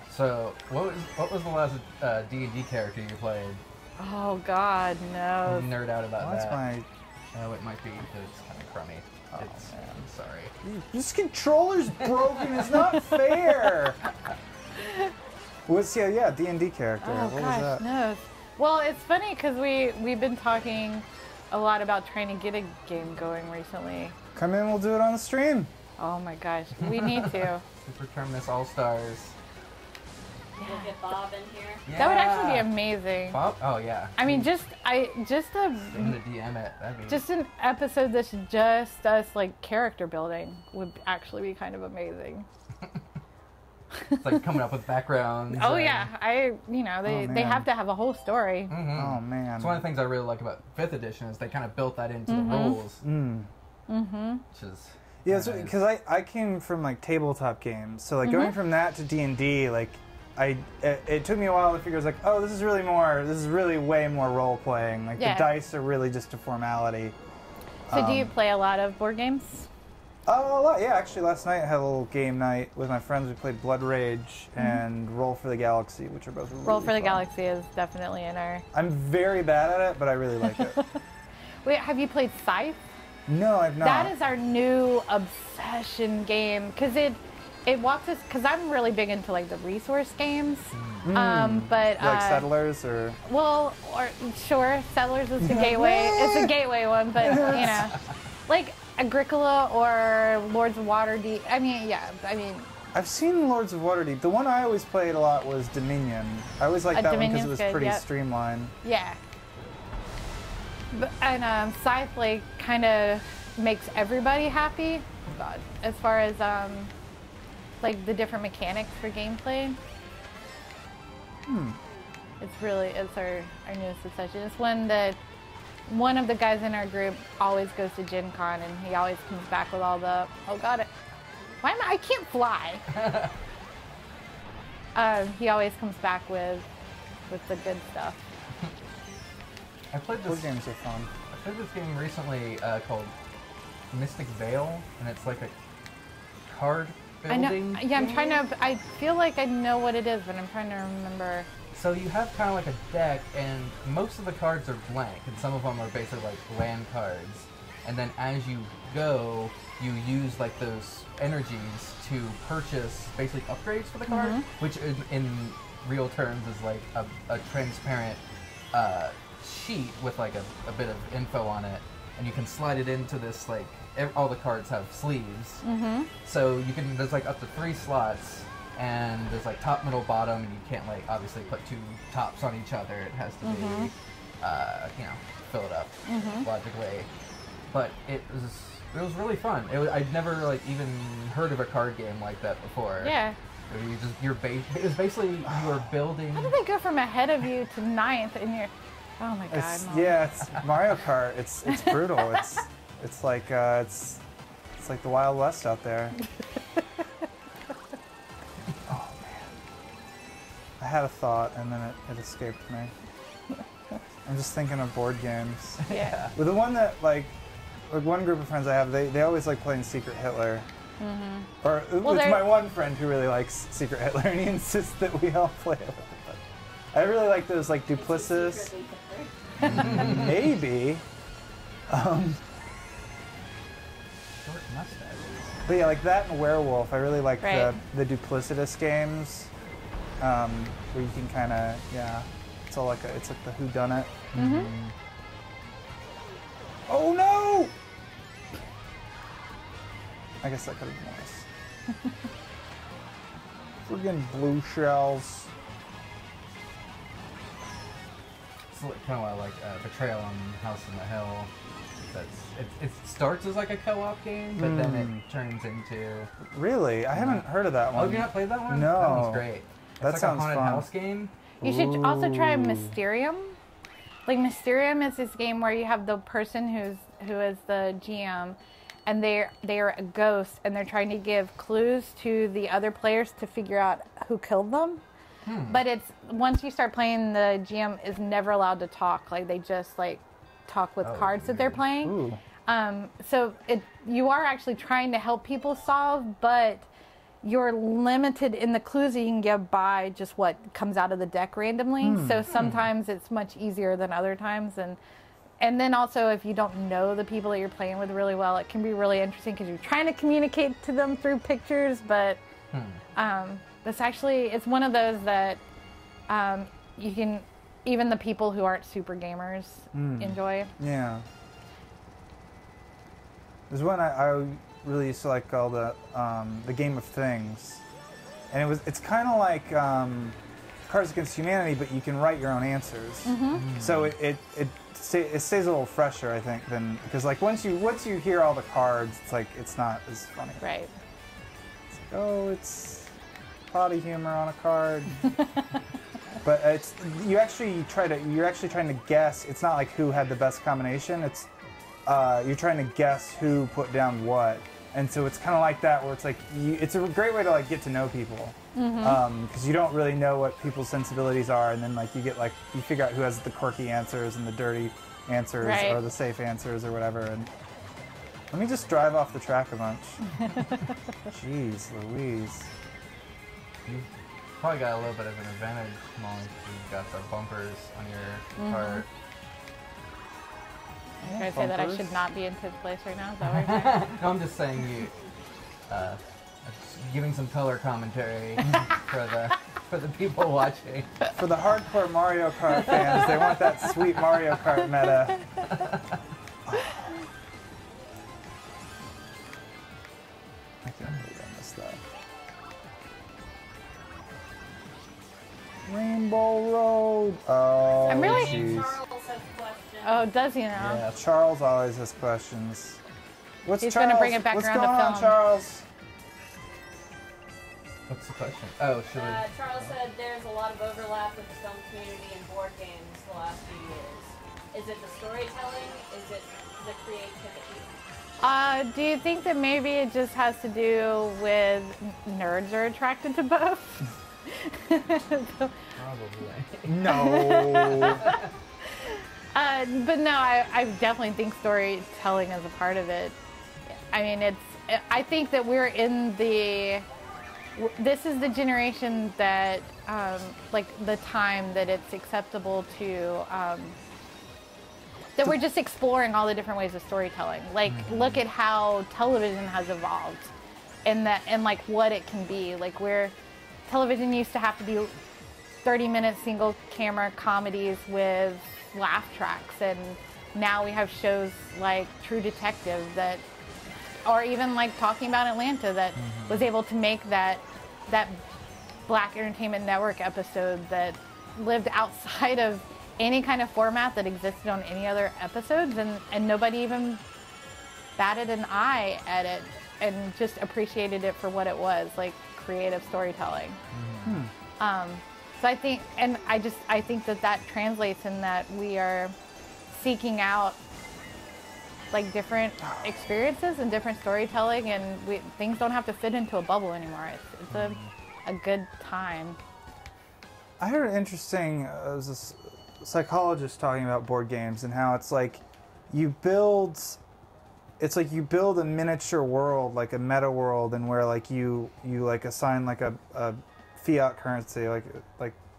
So what was the last D&D character you played? Oh God, no. You nerd out about That's that. my. Oh, it might be because it's kind of crummy. Oh, man. I'm sorry. This controller's broken. It's not fair. What's D&D character? Oh What gosh, was that? no. Well, it's funny because we've been talking a lot about trying to get a game going recently. Come in, we'll do it on the stream. Oh my gosh, we need to. Super Terminus All Stars. We'll get Bob in here. Yeah. That would actually be amazing. Bob? Oh yeah. I mean, just Him to DM it. That'd be. just an episode that's just us character building would actually be kind of amazing. It's like coming up with backgrounds. Oh and... yeah, they have to have a whole story. Mm-hmm. Oh man. It's one of the things I really like about 5th edition is they kind of built that into the rules. Which is. Yeah, because I came from tabletop games, so going from that to D&D, it took me a while to figure. This is really way more role playing. The dice are really just a formality. So do you play a lot of board games? A lot, yeah. Actually, last night I had a little game night with my friends. We played Blood Rage and Roll for the Galaxy, which are both really Roll for the fun. Galaxy is definitely in our... I'm very bad at it, but I really like it. Wait, have you played Scythe? No, I've not. That is our new obsession game because it walks us, because I'm really big into the resource games. But Settlers or sure, Settlers is the gateway. It's a gateway one, but like Agricola or Lords of Waterdeep. I've seen Lords of Waterdeep. The one I always played a lot was Dominion. I always liked that one because it was Dominion's good, pretty yep. streamlined. Yeah. But, and Scythe like kind of makes everybody happy. Oh God, as far as like the different mechanics for gameplay. It's our newest obsession. It's one that one of the guys in our group always goes to Gen Con and he always comes back with all the, oh God, I can't fly. He always comes back with the good stuff. I played Board this. games are fun. I played this game recently called Mystic Vale, and it's like a card I know. building. Yeah, I'm game. trying to. I feel like I know what it is, but I'm trying to remember. So you have kind of like a deck, and most of the cards are blank, and some of them are basically like land cards. And then as you go, you use like those energies to purchase basically upgrades for the card, which in real terms is like a transparent sheet with like a bit of info on it, and you can slide it into this like all the cards have sleeves. So you can there's like up to 3 slots. And there's like top, middle, bottom, and you can't like obviously put 2 tops on each other. It has to be, you know, fill it up logically. But it was really fun. I'd never like even heard of a card game like that before. Yeah. Where it was basically you were building. How did they go from ahead of you to 9th and you're? Oh my God. Mom. It's Mario Kart. It's brutal. it's like the Wild West out there. I had a thought and then it escaped me. I'm just thinking of board games. Yeah. But the one that like one group of friends I have, they always like playing Secret Hitler. Or it's my one friend who really likes Secret Hitler, and he insists that we all play it. But I really like those like duplicitous. Maybe. Short mustaches. But yeah, like that and Werewolf. I really like Right. the duplicitous games. Where you can kind of, it's all like it's like the whodunit. Oh no! I guess that could have been worse. Friggin' blue shells. It's kind of why I like Betrayal on House on the Hill. It starts as like a co-op game, but then it turns into. Really? I haven't heard of that one. Oh, have you not played that one? No. That one's great. That It's like sounds a haunted fun. house game. You should also try Mysterium. Like Mysterium is this game where you have the person who is the GM, and they are a ghost, and they're trying to give clues to the other players to figure out who killed them. But it's once you start playing, the GM is never allowed to talk. Like they just like talk with cards that they're playing. Ooh. So you are actually trying to help people solve, but you're limited in the clues that you can give by just what comes out of the deck randomly. So sometimes it's much easier than other times. And then also if you don't know the people that you're playing with really well, it can be really interesting because you're trying to communicate to them through pictures. But it's one of those that you can, even the people who aren't super gamers enjoy. Yeah. There's one I really used to like called the Game of Things, and it's kind of like Cards Against Humanity, but you can write your own answers. So it stays a little fresher, I think, than because like once you hear all the cards, it's like it's not as funny. Right. It's like, oh, it's potty humor on a card. But you're actually trying to guess. It's not like who had the best combination. It's you're trying to guess who put down what, and so it's kind of like that where it's like it's a great way to like get to know people because you don't really know what people's sensibilities are, and then like you figure out who has the quirky answers and the dirty answers Right. or the safe answers or whatever. And let me just drive off the track a bunch. Jeez Louise. You've probably got a little bit of an advantage, Molly, because you've got the bumpers on your cart. I'm trying to say that I Bumpers? should not be in 5th place right now. Is that what you're saying? No, I'm just saying you, just giving some color commentary for the people watching. For the hardcore Mario Kart fans, they want that sweet Mario Kart meta. I can't believe I missed that. Cannonball Road. Oh, I'm really- jeez. Charles has questions. Oh, does he now? Yeah. Charles always has questions. What's He's Charles? gonna bring it back What's around to going on, film. Charles? What's the question? Oh, should we? Charles said there's a lot of overlap with the film community and board games the last few years. Is it the storytelling? Is it the creativity? Do you think that maybe it just has to do with nerds are attracted to both? Probably. No. But no, I definitely think storytelling is a part of it. I mean, I think that we're in this is the generation that, like the time that it's acceptable to, that we're just exploring all the different ways of storytelling. Like, look at how television has evolved and like what it can be. Like where television used to have to be 30-minute single camera comedies with laugh tracks, and now we have shows like True Detective that, or even like Talking About Atlanta that was able to make that Black Entertainment Network episode that lived outside of any kind of format that existed on any other episodes, and nobody even batted an eye at it and just appreciated it for what it was, like creative storytelling. So I think, and I think that translates in that we are seeking out like different experiences and different storytelling, and things don't have to fit into a bubble anymore. It's a good time. I heard an interesting, was this psychologist talking about board games and how it's like you build a miniature world, like a meta world, and where like you like assign like a fiat currency, like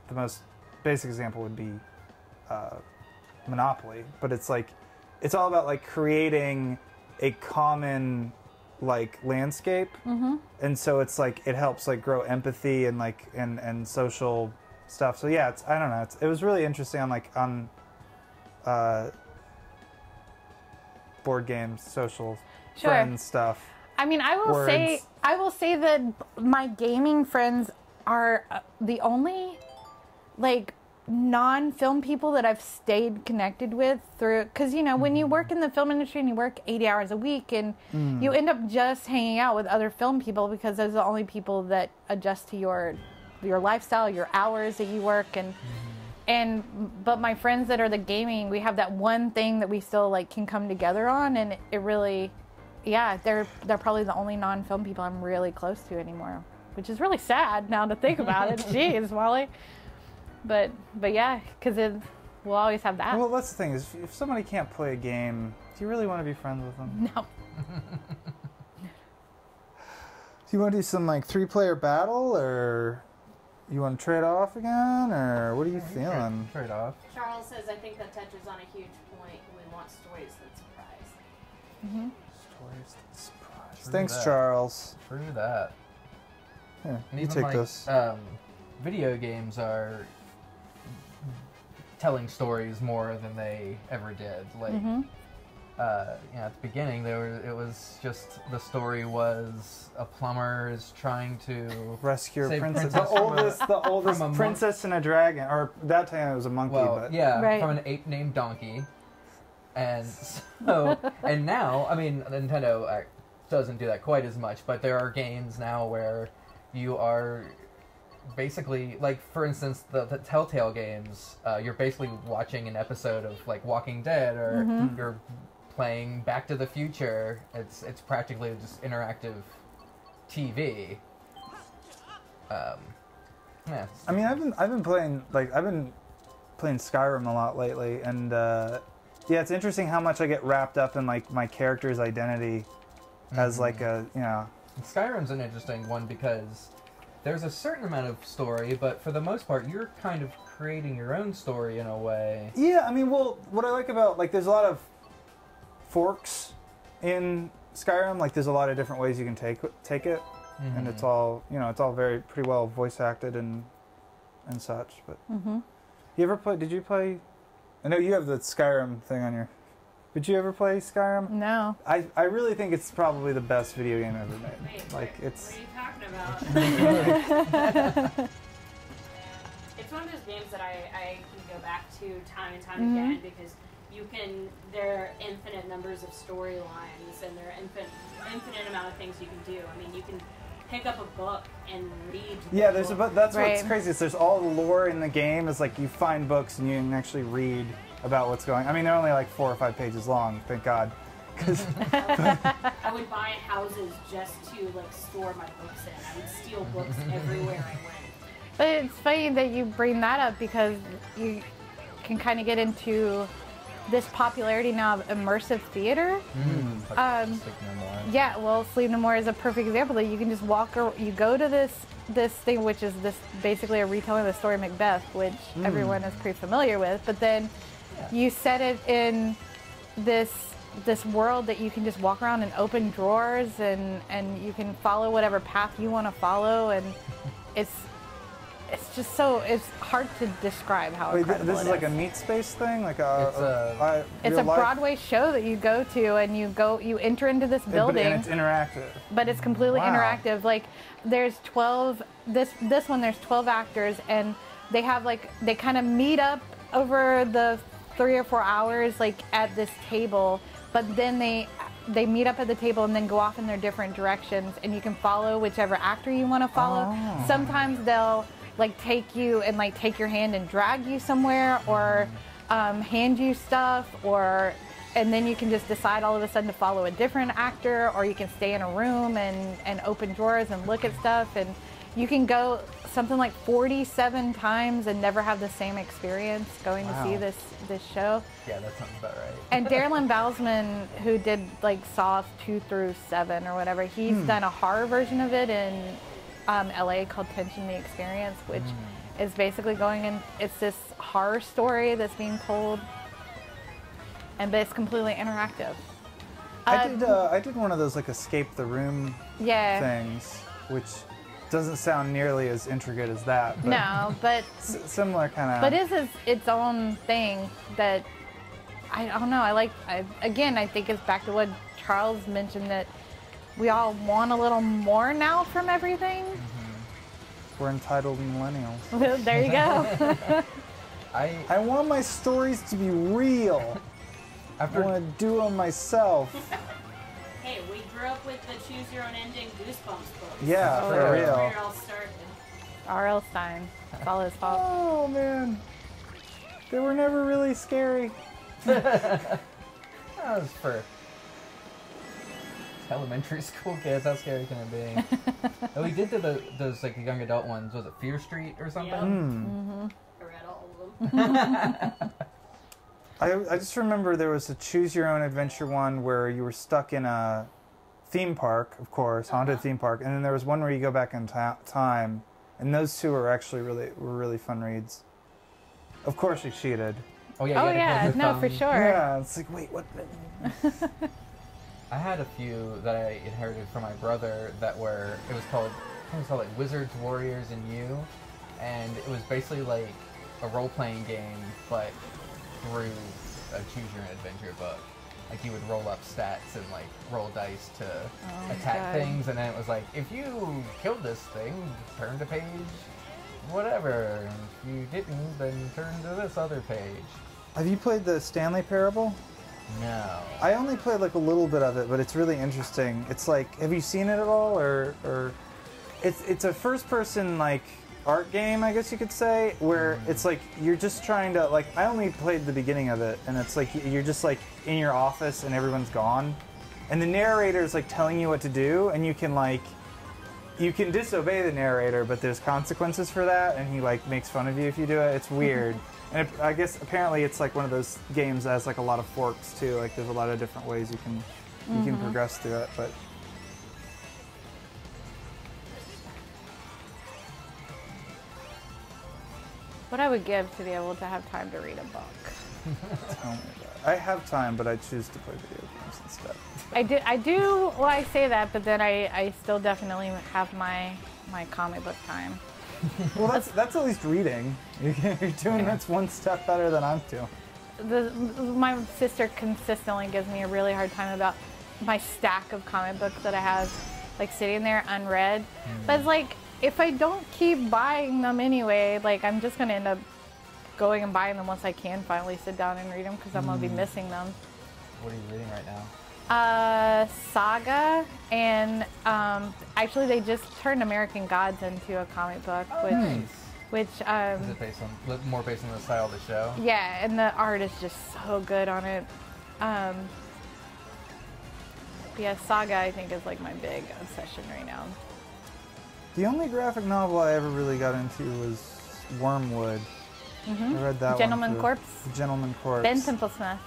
the most basic example would be Monopoly, but it's like it's all about like creating a common like landscape, and so it's like it helps like grow empathy and like and social stuff. So yeah, I don't know, it was really interesting on board games, social friends stuff. I mean, I will say that my gaming friends are the only like non-film people that I've stayed connected with through, because you know when you work in the film industry and you work 80 hours a week and you end up just hanging out with other film people because those are the only people that adjust to your lifestyle, your hours that you work, but my friends that are the gaming, we have that one thing that we still like can come together on, and it really, yeah, they're probably the only non-film people I'm really close to anymore, which is really sad now to think about it. Jeez, Molly. But yeah, because we'll always have that. Well, that's the thing, is if somebody can't play a game, do you really want to be friends with them? No. Do you want to do some like 3-player battle, or you want to trade off again, or what are you feeling? Trade off. Charles says, I think that touches on a huge point. We want stories that surprise. Stories that surprise. True Thanks, that. Charles. True that. Here, And you even take like, this. Video games are telling stories more than they ever did. Like, at the beginning, it was just the story was a plumber is trying to Rescue a save princess. princess The oldest from a princess and a dragon. Or that time it was a monkey, but yeah, Right. from an ape named Donkey. And so, and now, I mean, Nintendo doesn't do that quite as much, but there are games now where you are basically, like, for instance, the Telltale games, you're basically watching an episode of, like, Walking Dead, or you're playing Back to the Future. It's practically just interactive TV. Yeah. I mean, I've been playing Skyrim a lot lately, and yeah, it's interesting how much I get wrapped up in like my character's identity as like a, you know. Skyrim's an interesting one because there's a certain amount of story, but for the most part, you're kind of creating your own story in a way. Yeah, I mean, well, what I like about, like, there's a lot of forks in Skyrim. Like, there's a lot of different ways you can take it, and it's all, you know, it's all pretty well voice acted and such. But you ever play? Did you play? I know you have the Skyrim thing on your. Did you ever play Skyrim? No. I really think it's probably the best video game ever made. Wait, Like, it's. what are you talking about? It's it's one of those games that I can go back to time and time again because there are infinite numbers of storylines and there are infinite amount of things you can do. I mean, you can pick up a book and read. Yeah, there's a book. That's Right. what's crazy. Is there's all the lore in the game. Is like you find books and you can actually read about what's going. I mean, they're only like 4 or 5 pages long. Thank God. I would buy houses just to like store my books in. I would steal books everywhere I went. But it's funny that you bring that up because you can kind of get into this popularity now of immersive theater. Sleep No More. Yeah, well, Sleep No More is a perfect example that you can just walk. You go to this thing, which is this basically a retelling of the story of Macbeth, which everyone is pretty familiar with. But then you set it in this world that you can just walk around and open drawers and you can follow whatever path you want to follow, and it's just so it's hard to describe how incredible this it is like a meat space thing, like it's a Broadway show that you go to and you enter into this building, and it's interactive. but it's completely Wow. interactive. Like there's 12 this one there's 12 actors and they have they kind of meet up over the 3 or 4 hours like at this table, but then they meet up at the table and then go off in their different directions, and you can follow whichever actor you want to follow. Oh. Sometimes they'll take you and take your hand and drag you somewhere, or hand you stuff, and then you can just decide all of a sudden to follow a different actor, or you can stay in a room and open drawers and look at stuff, and you can go something like 47 times and never have the same experience going to see this show. Yeah, that sounds about right. And Darren Bousman, who did Saw 2 through 7 or whatever, he's done a horror version of it in LA called Tension the Experience, which is basically it's this horror story that's being told, but it's completely interactive. I did one of those escape the room things, which doesn't sound nearly as intricate as that. But No, but similar kind of. but it's its own thing that I don't know. I think it's back to what Charles mentioned, that we all want a little more now from everything. We're entitled millennials. There you go. I want my stories to be real. I want to do them myself. Hey, we grew up with the Choose Your Own Ending Goosebumps books. Yeah, for That's real. where it all started. R.L. Stein. It's all his fault. Oh man, they were never really scary. That was for elementary school kids. How scary can it be? And we did those young adult ones. Was it Fear Street or something? I read all of them. I just remember there was a Choose Your Own Adventure one where you were stuck in a theme park, of course, haunted theme park, and then there was one where you go back in time, and those two were actually really fun reads. Of course, you cheated. Oh yeah. Oh you had to yeah, click no, the for thumb. sure. Yeah, it's like wait, what? I had a few that I inherited from my brother it was called Wizards, Warriors, and You, and it was basically like a role-playing game, but through a Choose Your Own Adventure book. Like you would roll up stats and roll dice to attack God. things, and then it was like, if you killed this thing, turn to page whatever. And if you didn't, then turn to this other page. Have you played the Stanley Parable? No. I only played a little bit of it, but it's really interesting. It's have you seen it at all, or it's a first-person art game, I guess you could say, where it's you're just trying to I only played the beginning of it, and it's you're just in your office and everyone's gone, and the narrator is telling you what to do, and you can disobey the narrator, but there's consequences for that, and he makes fun of you if you do it. It's weird. And I guess apparently it's one of those games that has a lot of forks too. There's a lot of different ways you can progress through it. But What I would give to be able to have time to read a book. tell me about it. I have time, but I choose to play video games instead. I do. Well, I say that, but then I still definitely have my comic book time. Well, that's at least reading. You're doing that's one step better than I'm doing. My sister consistently gives me a really hard time about my stack of comic books that I have sitting there unread. But it's if I don't keep buying them anyway, like I'm just gonna end up going and buying them once I can finally sit down and read them because I'm gonna be missing them. What are you reading right now? Saga, and actually they just turned American Gods into a comic book, which Is it more based on the style of the show? yeah, and the art is just so good on it. Yeah, Saga I think is like my big obsession right now. The only graphic novel I ever really got into was Wormwood. I read that Gentleman one too. Corpse. The Gentleman Corpse. Ben Templesmith.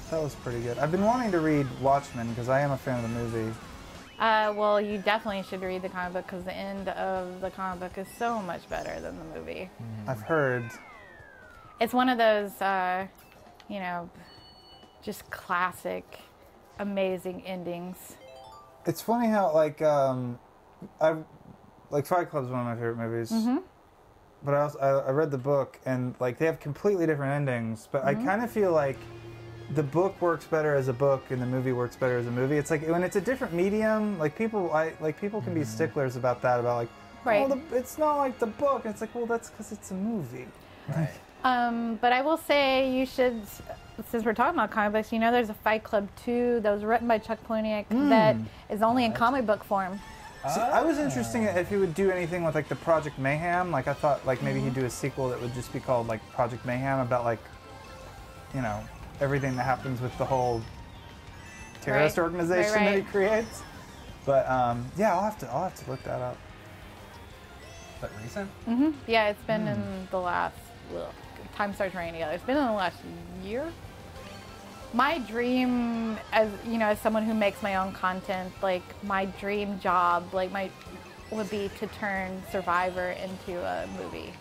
That was pretty good. I've been wanting to read Watchmen because I am a fan of the movie. Well, you definitely should read the comic book because the end of the comic book is so much better than the movie. I've heard. It's one of those, you know, just classic, amazing endings. It's funny how like Fight Club's one of my favorite movies. But I read the book and like they have completely different endings. But I kind of feel like the book works better as a book and the movie works better as a movie. It's like when it's a different medium, like people can be sticklers about that. About like, Right. oh, it's not like the book. And it's like, well, that's because it's a movie. Right. But I will say you should, since we're talking about comic books, you know there's a Fight Club 2 that was written by Chuck Palahniuk that is only in comic book form. See, I was interested if he would do anything with like the Project Mayhem. Like I thought like maybe he'd do a sequel that would just be called like Project Mayhem about like, you know, everything that happens with the whole terrorist organization that he creates. But yeah, I'll have to look that up. Is that recent? Yeah, it's been in the last, time starts running together. It's been in the last year. My dream, as you know, as someone who makes my own content, like my dream job, like would be to turn Survivor into a movie.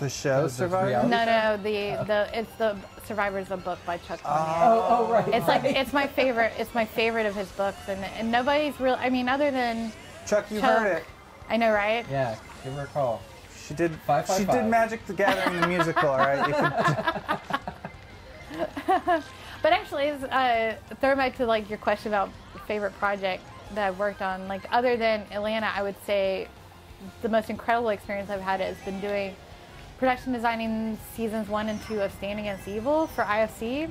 The show The Survivor? reality No, it's the Survivor's a book by Chuck Palahniuk. Oh, right. It's like it's my favorite. It's my favorite of his books, and nobody's real. I mean, other than Chuck, you Chuck. heard it. I know, right? Yeah, give her a call. She did. 555. She did Magic the Gathering the musical. All right. You could, But actually, throwing back to like your question about favorite project that I've worked on, like other than Atlanta, I would say the most incredible experience I've had has been doing production designing seasons 1 and 2 of Stand Against Evil for IFC.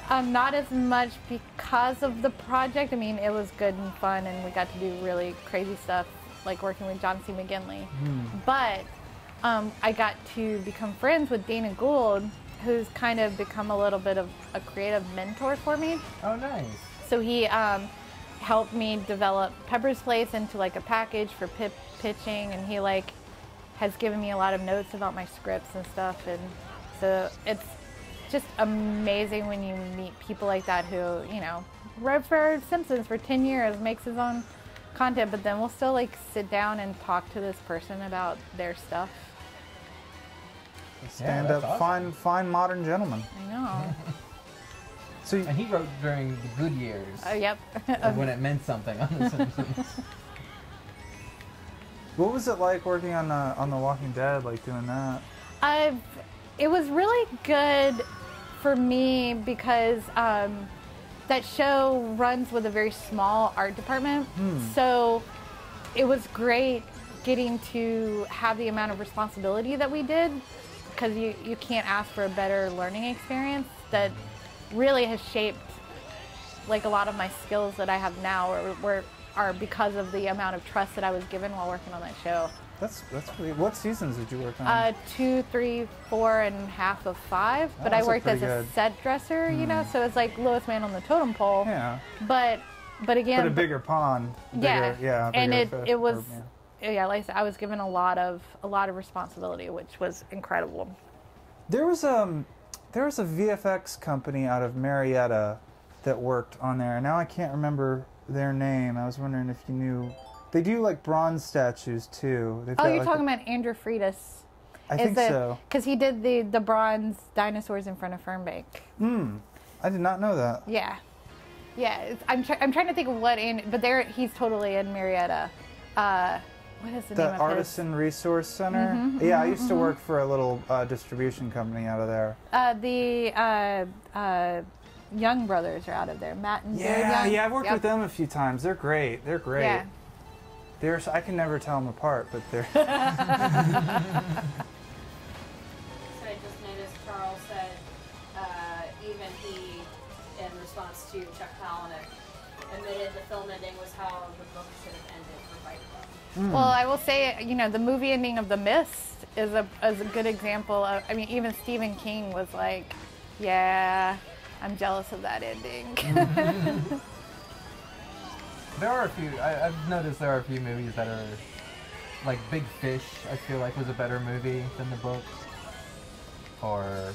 Not as much because of the project. I mean, it was good and fun, and we got to do really crazy stuff, like working with John C. McGinley. But I got to become friends with Dana Gould, who's kind of become a little bit of a creative mentor for me. Oh, nice. So he helped me develop Pepper's Place into like a package for pitching, and he like has given me a lot of notes about my scripts and stuff. And so it's just amazing when you meet people like that who, you know, wrote for Simpsons for 10 years, makes his own content, but then we'll still like sit down and talk to this person about their stuff. stand that's up, awesome. fine modern gentleman. I know. So And he wrote during the good years. Oh, yep. Of when it meant something on The Simpsons. what was it like working on The Walking Dead? Like doing that? It was really good for me because that show runs with a very small art department. So it was great getting to have the amount of responsibility that we did, because you can't ask for a better learning experience that really has shaped like a lot of my skills that I have now are because of the amount of trust that I was given while working on that show. That's really. What seasons did you work on? 2, 3, 4, and half of 5. But I that's worked as pretty a good. set dresser, you know, so it's like lowest man on the totem pole. Yeah. But again, But a bigger pond. yeah, and bigger fish, it was yeah. yeah, like I said, I was given a lot of responsibility, which was incredible. There was a VFX company out of Marietta that worked on there. Now I can't remember their name. I was wondering if you knew. They do like bronze statues too. They've Oh, got, you're like, talking about Andrew Freitas. I think so. Because he did the bronze dinosaurs in front of Fernbank. I did not know that. Yeah. I'm trying to think of what he's totally in Marietta. What is the name of The Artisan Resource Center. I used to work for a little distribution company out of there. The Young brothers are out of there. Matt and Jared Young. Yeah, I've worked with them a few times. They're great. Yeah. I can never tell them apart, but they're. So I just noticed Charles said even he, in response to Chuck Palahniuk, admitted the film ending was how the book should have ended for Fight Club. Well, I will say, the movie ending of The Mist is a good example of. I mean, even Stephen King was like, "Yeah, I'm jealous of that ending." There are a few. I've noticed there are a few movies that are like Big Fish. I feel like was a better movie than the book. Or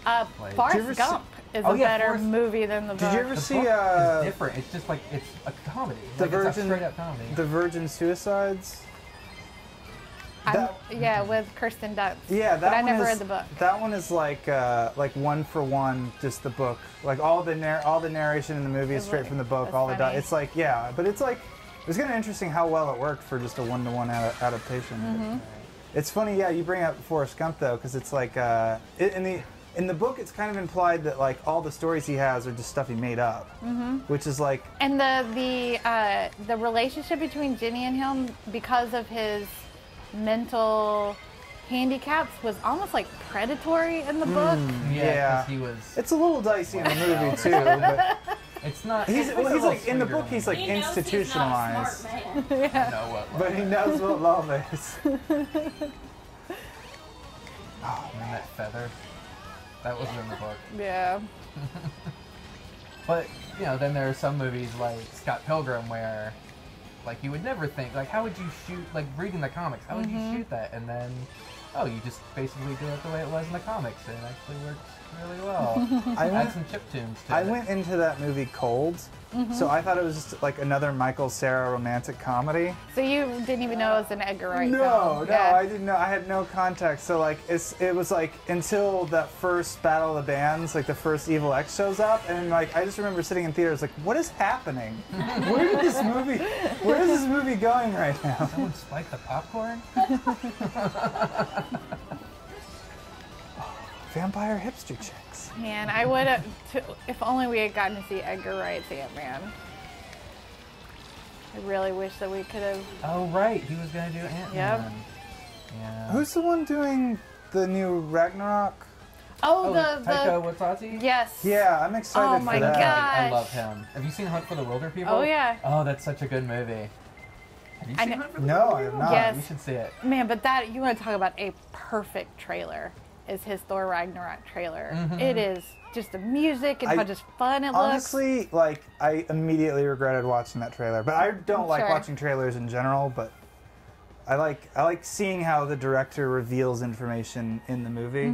like, Forrest Gump is a better movie than the book. Did you ever the see? book is different. It's just like it's a comedy. The Like, it's a Virgin, straight up comedy. The Virgin Suicides. With Kirsten Dunst. Yeah, but I never read the book. That one is like one for one, just the book. Like all the narration in the movie is straight from the book. That's All the funny. it's like but it's like it was kind of interesting how well it worked for just a one-to-one adaptation. Mm-hmm. It's funny, you bring up Forrest Gump though, because it's like in the book it's kind of implied that like all the stories he has are just stuff he made up, which is like. And the relationship between Ginny and him, because of his mental handicaps, was almost like predatory in the book. Yeah, 'cause he was. It's a little dicey in the movie too, but It's not. he's it's a like little in the sweeter book he's like He knows institutionalized, he's not a smart man. I know what. but he knows what love is. And that feather. That wasn't in the book. Yeah. But then there are some movies like Scott Pilgrim where, like, you would never think, like, how would you shoot, like, reading the comics, how would you shoot that? And then, you just basically do it the way it was in the comics, and it actually works really well. Add some chiptunes to it. I went into that movie cold, so I thought it was just like another Michael Cera romantic comedy. So you didn't even know it was an Edgar Wright No, film? I didn't know. I had no context. So like, it was like until that first Battle of the Bands, like the first Evil X shows up, and like I just remember sitting in theaters like, what is happening? Where is this movie going right now? Someone spiked the popcorn? Vampire hipster chicks. Man, I would have, if only we had gotten to see Edgar Wright's Ant-Man. I really wish that we could have. Oh, right. He was going to do Ant-Man. Yep. Yeah. Who's the one doing the new Ragnarok? Taika Waititi? Yes. Yeah, I'm excited Oh for my that. God. I love him. Have you seen Hunt for the Wilder People? Oh, yeah. Oh, that's such a good movie. Have you I seen know- Hunt for the No, Wilder I have People? not. Yes. You should see it. Man, but you want to talk about a perfect trailer, is his Thor Ragnarok trailer. Mm-hmm. It is just the music and I- how just fun it looks. Honestly, like I immediately regretted watching that trailer. But I don't like Sure. watching trailers in general. But I like seeing how the director reveals information in the movie.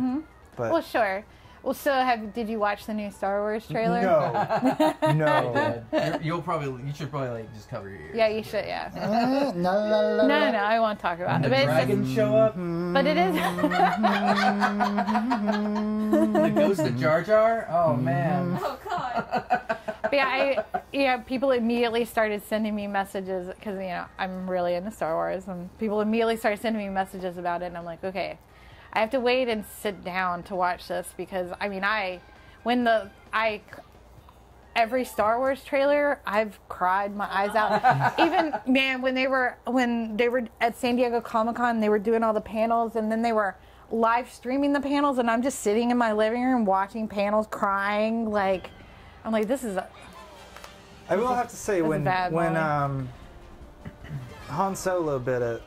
But Well, sure. Well, so did you watch the new Star Wars trailer? no, no. You should probably like just cover your ears. Yeah, you should, yeah. no, No, I won't talk about it. The But, dragons show up. but it is. The ghost of Jar Jar. Oh man. Oh God. But yeah, people immediately started sending me messages because I'm really into Star Wars, and people immediately started sending me messages about it, and I'm like, okay, I have to wait and sit down to watch this because every Star Wars trailer, I've cried my eyes out. Even when they were at San Diego Comic-Con, they were doing all the panels, and then they were live streaming the panels, and I'm just sitting in my living room watching panels, crying. Like, I'm like, this is. I will have to say when bad Han Solo bit it,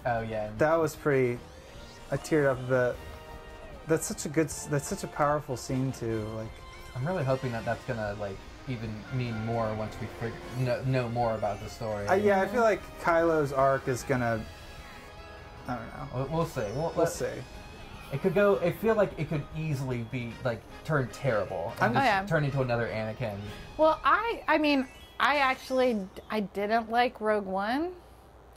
Oh yeah. that was pretty. I teared up a bit. That's such a powerful scene too. Like, I'm really hoping that that's gonna like even mean more once we know more about the story. I feel like Kylo's arc is gonna. I don't know. We'll see. We'll see. It could go. I feel like it could easily be like turn terrible and turn into another Anakin. Well, I didn't like Rogue One.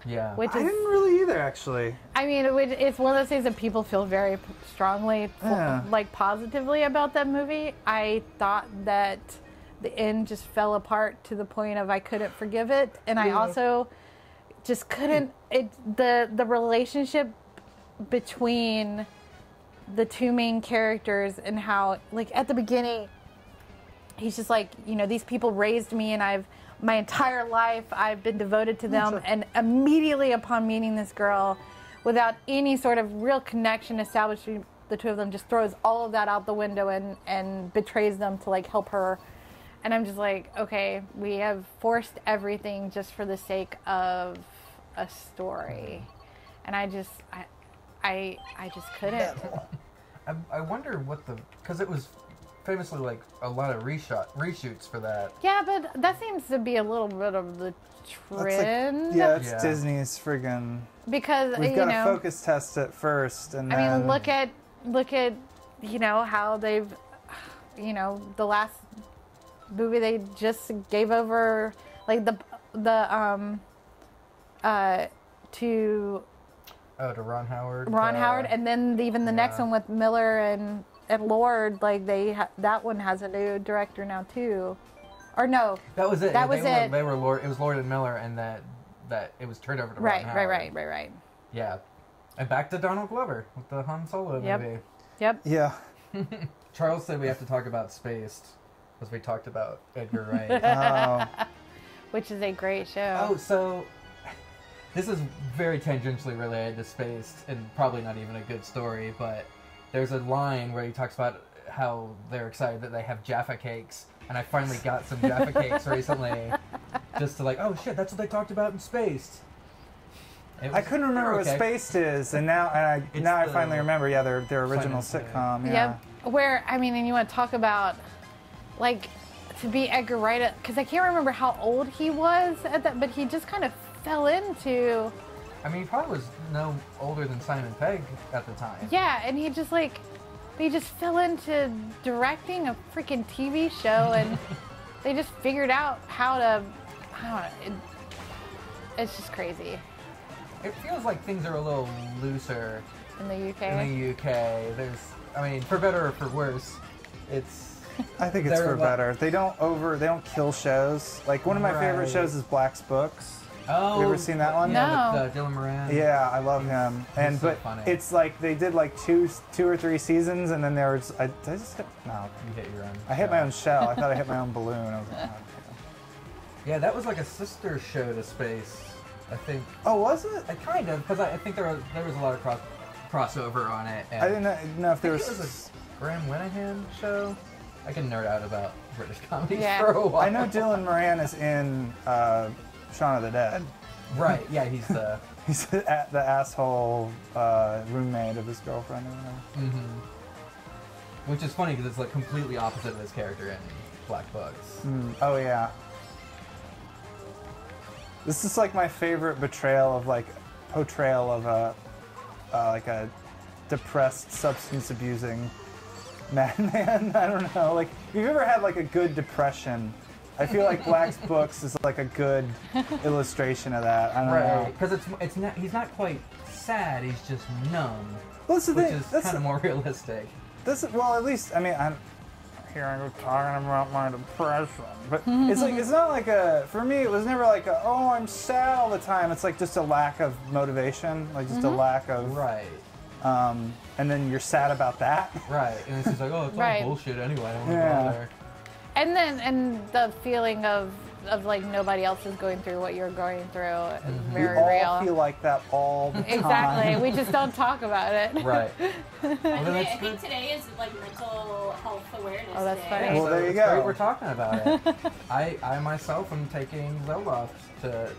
Yeah. Which I is, didn't really either, actually. I mean, it's one of those things that people feel very strongly, positively about that movie. I thought that the end just fell apart to the point of I couldn't forgive it, and I also just couldn't. The relationship between the two main characters and how, like, at the beginning, he's just like, these people raised me, and I've my entire life I've been devoted to them, and immediately upon meeting this girl, without any sort of real connection established between the two of them, just throws all of that out the window and betrays them to like help her. And I'm just like, okay, we have forced everything just for the sake of a story, and I just couldn't. I wonder what because it was famously like a lot of reshoots for that. Yeah, but that seems to be a little bit of the trend. It's Disney's friggin'. Because we've got to focus test it first, and I mean, look at how they've, the last movie they just gave over, like to Ron Howard. Ron Howard, and then even the next one with Miller and Lord, like that one has a new director now too, or no? That was it. That was it. They were Lord. It was Lord and Miller, and that it was turned over to Ron Howard. Right. Yeah, and back to Donald Glover with the Han Solo movie. Yep. Yeah. Charles said we have to talk about Spaced, because we talked about Edgar Wright. Which is a great show. Oh, so this is very tangentially related to Spaced, and probably not even a good story, but there's a line where he talks about how they're excited that they have Jaffa cakes, and I finally got some Jaffa cakes recently, just to like, oh shit, that's what they talked about in Spaced. I couldn't remember what Spaced is, and now I finally remember. Yeah, their original sitcom. Yeah. Yep. Where and you want to talk about like to be Edgar Wright, because I can't remember how old he was at that, but he just kind of fell into. I mean, he probably was no older than Simon Pegg at the time. Yeah, and he just fell into directing a freaking TV show, and they just figured out how to. I don't know. It's just crazy. It feels like things are a little looser in the UK. I mean, for better or for worse, I think it's for better. They don't kill shows. Like one of my favorite shows is Black's Books. Oh, you ever seen that one? No. With Dylan Moran. Yeah, I love him. He's so funny. It's like they did like two or three seasons, and then there was you hit your own. I hit my own shell. I thought I hit my own balloon. I was like, oh, yeah, that was like a sister show to Space, I think. Oh, was it? Kind of, because I think there was a lot of crossover on it. And I didn't know if there was. It was a Graham Winahan show. I can nerd out about British comedies Yeah. for a while. I know Dylan Moran is in Shaun of the Dead. Right, yeah, he's the asshole roommate of his girlfriend. Mm-hmm. Which is funny because it's like completely opposite of his character in Black Books. Oh yeah. This is like my favorite portrayal of a depressed, substance abusing madman. I don't know. Like, if you've ever had like a good depression, I feel like Black's Books is like a good illustration of that. I don't know. Because he's not quite sad. He's just numb. Well, that's the thing. Which is kind of more realistic. At least, I mean, here I go talking about my depression, but it's not like for me, it was never like oh, I'm sad all the time. It's like just a lack of motivation, like just a lack of and then you're sad about that. Right, and it's just like, oh, it's all bullshit anyway. I don't want to bother. And the feeling of like nobody else is going through what you're going through is very we real. all feel like that all the time. Exactly. We just don't talk about it. Right. I think today is like mental health awareness Oh, that's day. funny. Well, there you It's go. great we're talking about it. I myself am taking Zoloft to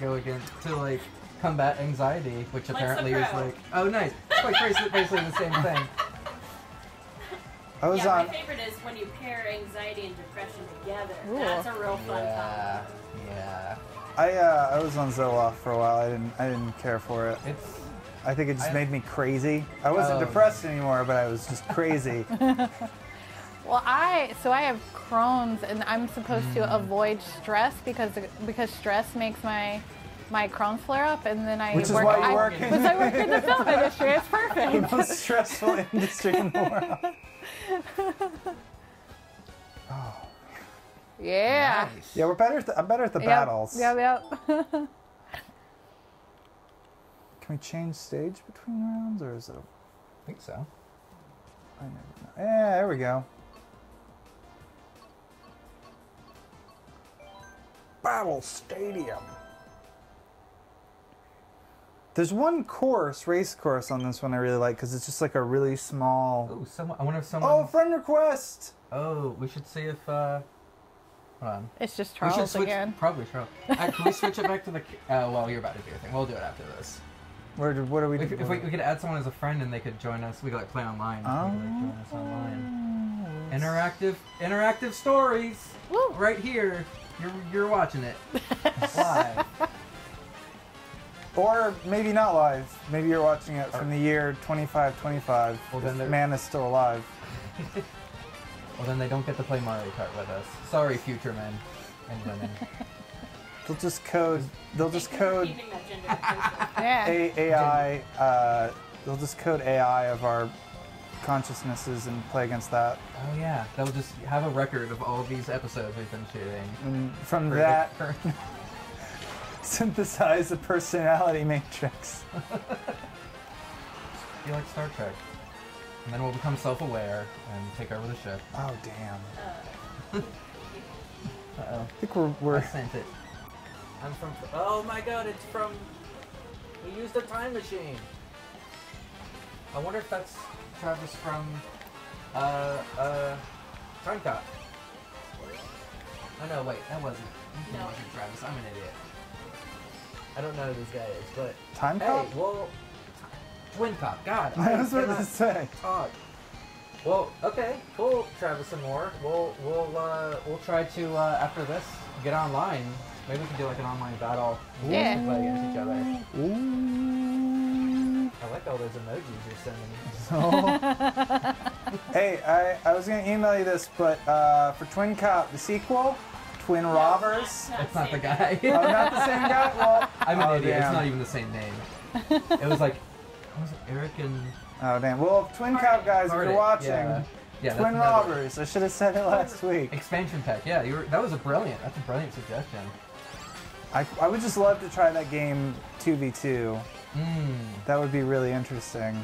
go against to like combat anxiety, which apparently is like nice. It's like basically the same thing. My favorite is when you pair anxiety and depression together. Ooh. That's a real fun combo. Yeah. I was on Zoloft for a while. I didn't care for it. I think it just made me crazy. I wasn't depressed anymore, but I was just crazy. Well, I have Crohn's, and I'm supposed to avoid stress because stress makes my Crohn's flare up, and then I Which is work. why you work because I work in the film industry. It's perfect. The most stressful industry in the world. Oh. Yeah. Nice. Yeah, I'm better at the battles. Yep. Can we change stage between rounds, or is it? I think so. I never know. Yeah, there we go. Battle Stadium. There's one race course on this one I really like because it's just like a really small. Oh, someone. I wonder if someone. Oh, friend request. Oh, we should see if. Hold on. It's just We should Charles switch. again. Probably Charles. Can we switch it back to the? Well, you're about to do your thing. We'll do it after this. What are we? If we could add someone as a friend and they could join us, we could like play online. Oh. They could, like, join us online. Interactive stories. Woo. Right here. You're watching it live. Or maybe not live. Maybe you're watching it from the year 2525. Well, then if man is still alive. Well, then they don't get to play Mario Kart with us. Sorry, future men and women. They'll just code. They'll just code Keeping that gender inclusive. Yeah. AI. They'll just code AI of our consciousnesses and play against that. Oh yeah, they'll just have a record of all of these episodes we've been shooting. And from that, synthesize a personality matrix. Be like Star Trek. And then we'll become self-aware and take over the ship. Oh damn! Uh-oh. I think we're. I sent it. I'm from... Oh my god, it's from... We used a time machine. I wonder if that's Travis from... Time Cop. Oh no, wait, that wasn't... No. That wasn't Travis, I'm an idiot. I don't know who this guy is, but... Time Hey, Cop? well... Twin Cop, God. I was about to cannot say. talk. Well, okay, cool, Travis and more. We'll try to after this get online. Maybe we can do like an online battle. Yeah. Play against each other. Ooh. I like all those emojis you're sending me. So, hey, I was gonna email you this, but for Twin Cop, the sequel, Twin Robbers. It's not the guy. Oh, not the same guy. Well, I'm an oh, idiot. damn. It's not even the same name. It was like, what was it, Eric and Oh damn. Well, Twin Cop guys, if Hardy. you're watching, Yeah, that's Twin another- Robbers. I should have said it last week. Expansion pack. Yeah, that was that's a brilliant suggestion. I would just love to try that game 2v2. Mm. That would be really interesting.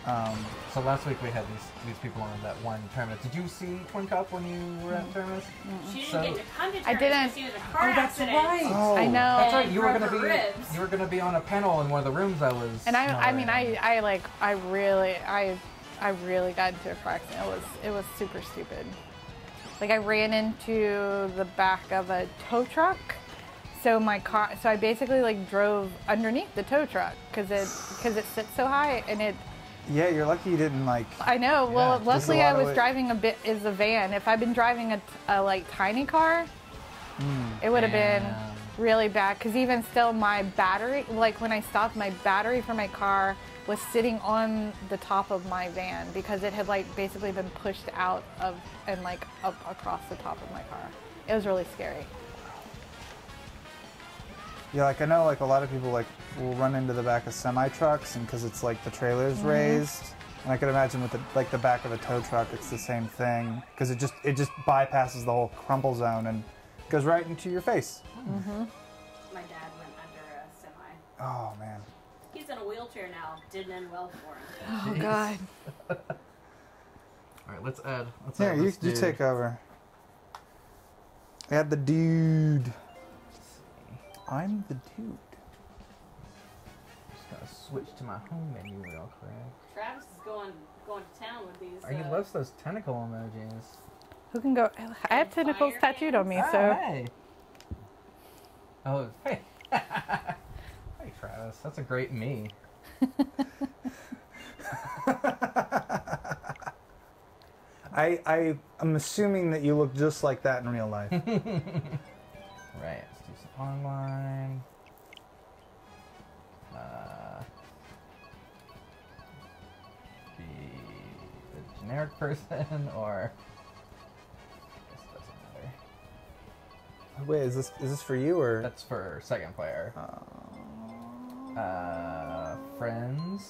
So last week we had these people on that one tournament. Did you see Twin Cop when you were at tournament? She didn't So- get to come to I church didn't. because she was in a car accident. Oh. I know. That's right. And You were broke gonna her ribs. you were gonna be on a panel in one of the rooms I was. And I mean, in. I really got into a car accident. It was super stupid. Like I ran into the back of a tow truck. So I basically like drove underneath the tow truck because it sits so high and it. Yeah, you're lucky you didn't like. I know. Well, Yeah. luckily There's a lot I of was weight. driving a van. If I'd been driving a like tiny car, it would have been Damn. really bad. Because even still, my battery, like when I stopped, my battery for my car was sitting on the top of my van because it had like basically been pushed out of and like up across the top of my car. It was really scary. Yeah, like I know, like a lot of people like will run into the back of semi trucks, and because it's like the trailer's raised, and I could imagine with the back of a tow truck, it's the same thing because it just bypasses the whole crumple zone and goes right into your face. My dad went under a semi. Oh man. He's in a wheelchair now. Didn't end well for him. Oh Jeez. God. All right, let's add. Yeah, you this dude. take over. Add the dude. Let's see. I'm the dude. Just gotta switch to my home menu real quick. Travis is going to town with these. He loves those tentacle emojis. Who can go? I have tentacles Fire tattooed on me, Ah, so hey. Oh, hey. Hey, Travis. That's a great me. I'm assuming that you look just like that in real life. Right, let's do some online. Be the generic person or this doesn't matter. Wait, is this for you or? That's for second player. Friends.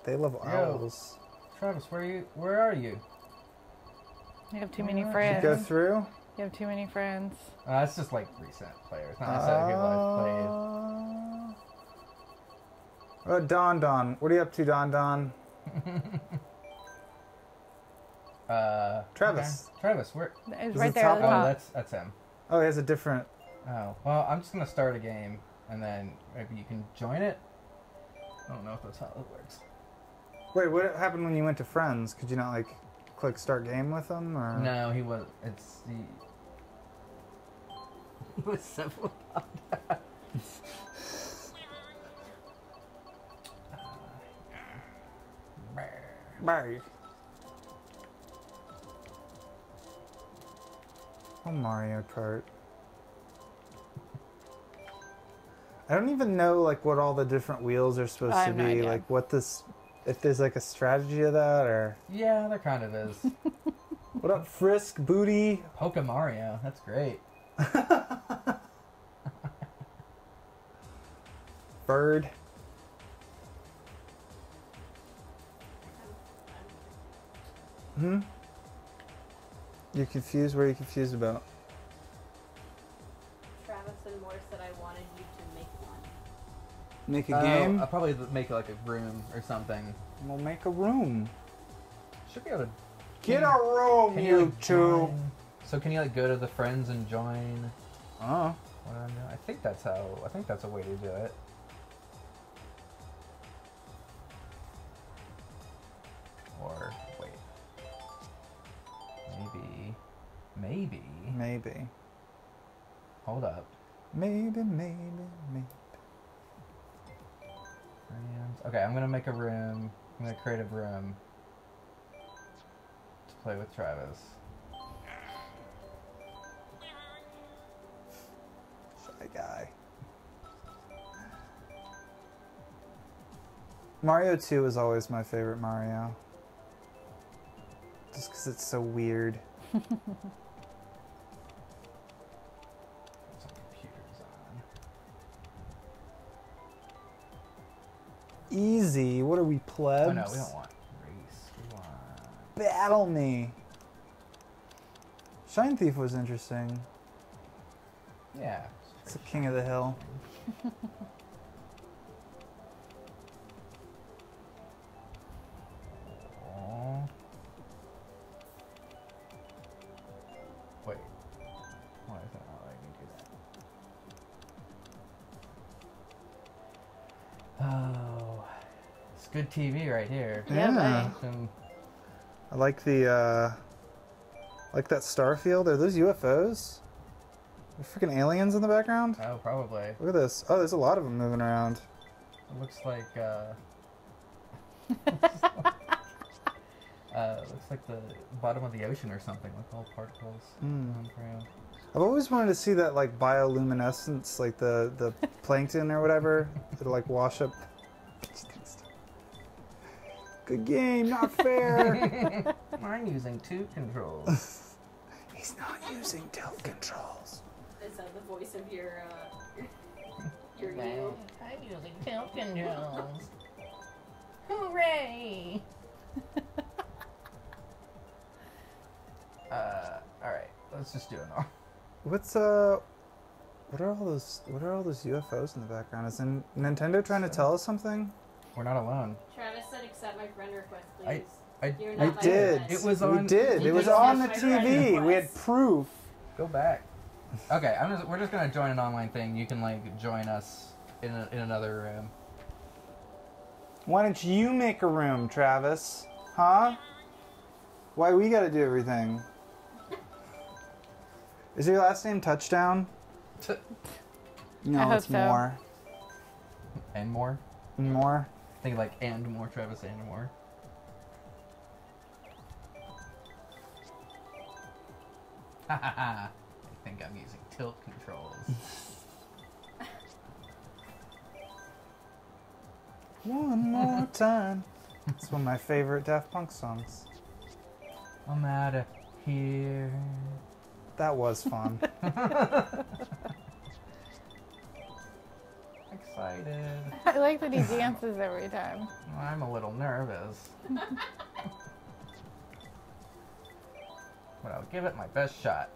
They love owls. Travis, where are you? you have too many Did friends. you go through? You have too many friends. That's just like recent players, not necessarily people I've played. Oh, Don. What are you up to, Don? Travis. Okay. Travis, where? It's Is right it there at the top? Oh, top. that's him. Oh, he has a different. Oh, well, I'm just gonna start a game, and then maybe you can join it. I don't know if that's how it works. Wait, what happened when you went to friends? Could you not like click start game with them or? No, he was. It's the. He was several. Bye. Oh, Mario Kart. I don't even know like what all the different wheels are supposed I to have no be. idea. Like what this, if there's like a strategy of that or. Yeah, there kind of is. What up, Frisk Booty? Poke Mario, that's great. Bird. Hmm. You're confused. What are you confused about? Travis and Morris said I wanted you to make one. Make a game. I'll probably make like a room or something. We'll make a room. Should be able to. Get a room, Can you like, two. join? So can you like go to the friends and join? Oh. What do I know? I think that's how. I think that's a way to do it. Or wait. Maybe. Maybe. Hold up. Maybe. Friends. Okay, I'm gonna make a room. I'm gonna create a room to play with Travis. Shy guy. Mario 2 is always my favorite Mario. Just because it's so weird. Some computers on. Easy. What are we, plebs? Oh no, we don't want race. We want. Battle me. Shine Thief was interesting. Yeah. It's the king of the hill. Aw. Wait. Why is that not letting me do that? Oh. It's good TV right here. Yeah, Yeah. And I like the, like that star field. Are those UFOs? Are freaking aliens in the background? oh, probably. Look at this. Oh, there's a lot of them moving around. It looks like looks like the bottom of the ocean or something, like all particles. going through. I've always wanted to see that like bioluminescence, like the plankton or whatever, that'll like wash up. Good game, not fair. I'm using two controls. He's not using tilt controls. Is that the voice of your you? I'm using tilt controls. Hooray! Alright, let's just do it now. What are all those UFOs in the background? Is Nintendo trying to tell us something? We're not alone. Travis said accept my friend request, I- please. You're We not my did. friend. It was We on. did. You It was did on the accept my friend TV. We had request. proof. Go back. Okay, we're just gonna join an online thing. You can like join us in another room. Why don't you make a room, Travis? Huh? Why we gotta do everything? Is your last name Touchdown? No, I hope it's so. more. And more. More? I think like and more, Travis and more. Ha ha ha. I think I'm using tilt controls. One more time. It's one of my favorite Daft Punk songs. I'm out of here. That was fun. Excited. I like that he dances every time. I'm a little nervous. But I'll give it my best shot.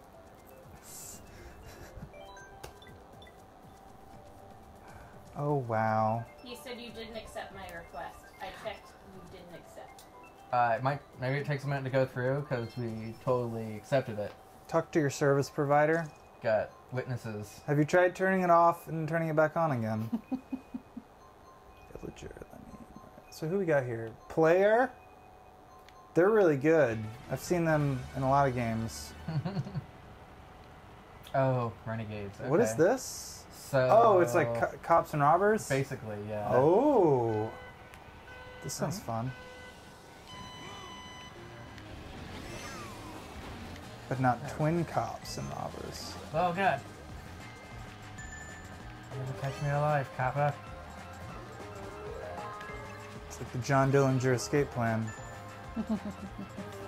Oh, wow. He said you didn't accept my request. I checked. You didn't accept. Maybe it takes a minute to go through because we totally accepted it. Talk to your service provider. Got witnesses. Have you tried turning it off and turning it back on again? Villager. So who we got here? Player. They're really good. I've seen them in a lot of games. Oh, Renegades. Okay. What is this? So. Oh, it's like cops and robbers? Basically, yeah. Oh. This sounds fun. But not twin cops and robbers. Oh, God. You're gonna catch me alive, copper. It's like the John Dillinger escape plan.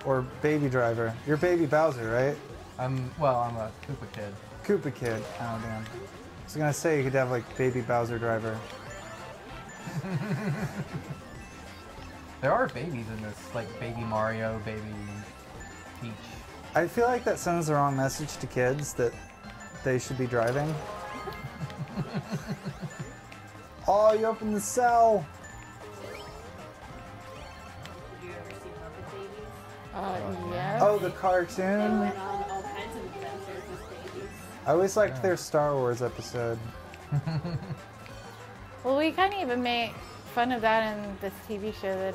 Or Baby Driver. You're Baby Bowser, right? I'm a Koopa kid. Koopa Kid. Oh, damn. I was gonna say you could have like Baby Bowser Driver. There are babies in this, like Baby Mario, Baby Peach. I feel like that sends the wrong message to kids that they should be driving. Oh, you opened the cell! Did you ever see Muppet Babies? Yeah. Oh, the They cartoon! went on all kinds of adventures with babies. I always liked their Star Wars episode. Well, we kind of even made fun of that in this TV show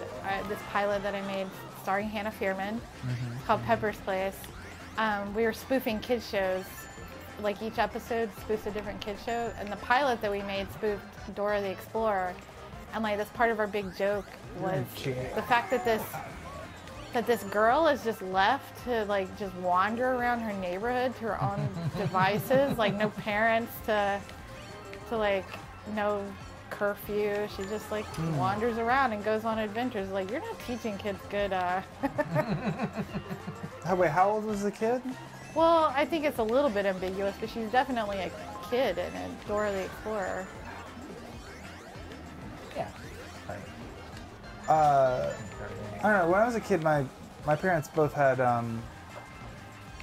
this pilot that I made starring Hannah Fearman. It's called Pepper's Place. We were spoofing kids shows. Like each episode spoofs a different kids show, and the pilot that we made spoofed Dora the Explorer. And like this part of our big joke was the fact that this girl is just left to like just wander around her neighborhood to her own devices, like no parents to like no curfew. She just like wanders around and goes on adventures. Like, you're not teaching kids good. Wait, how old was the kid? Well, I think it's a little bit ambiguous, but she's definitely a kid in Dora the Explorer. Yeah. I don't know. When I was a kid, my parents both had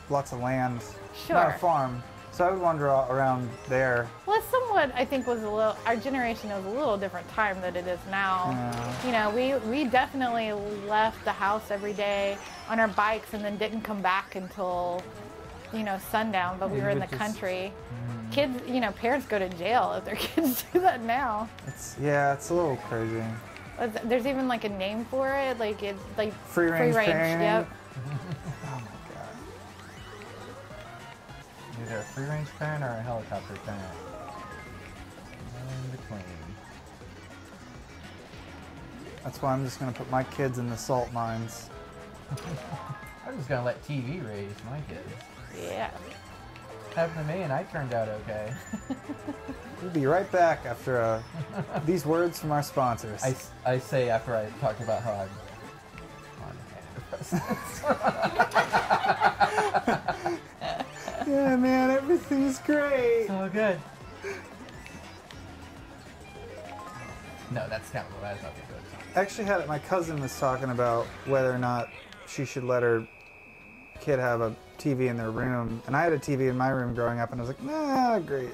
lots of land. Sure. Not a farm. So I would wander around there. Well, it's somewhat, I think, our generation was a little different time than it is now. Yeah. You know, we definitely left the house every day on our bikes and then didn't come back until, you know, sundown, but we were in the country. Kids, you know, parents go to jail if their kids do that now. It's a little crazy. There's even like a name for it, like it's like Free range parenting? Yep. Oh my god. Either a free range parent or a helicopter parent. In between. That's why I'm just gonna put my kids in the salt mines. I'm just gonna let TV raise my kids. Yeah. Happened to me and I turned out okay. We'll be right back after these words from our sponsors. I say after I talked about how I'm on antidepressants. Yeah, man, everything's great. So good. No, that's terrible. That's not good. I actually had it. My cousin was talking about whether or not she should let her kid have a TV in their room, and I had a TV in my room growing up, and I was like, nah, great.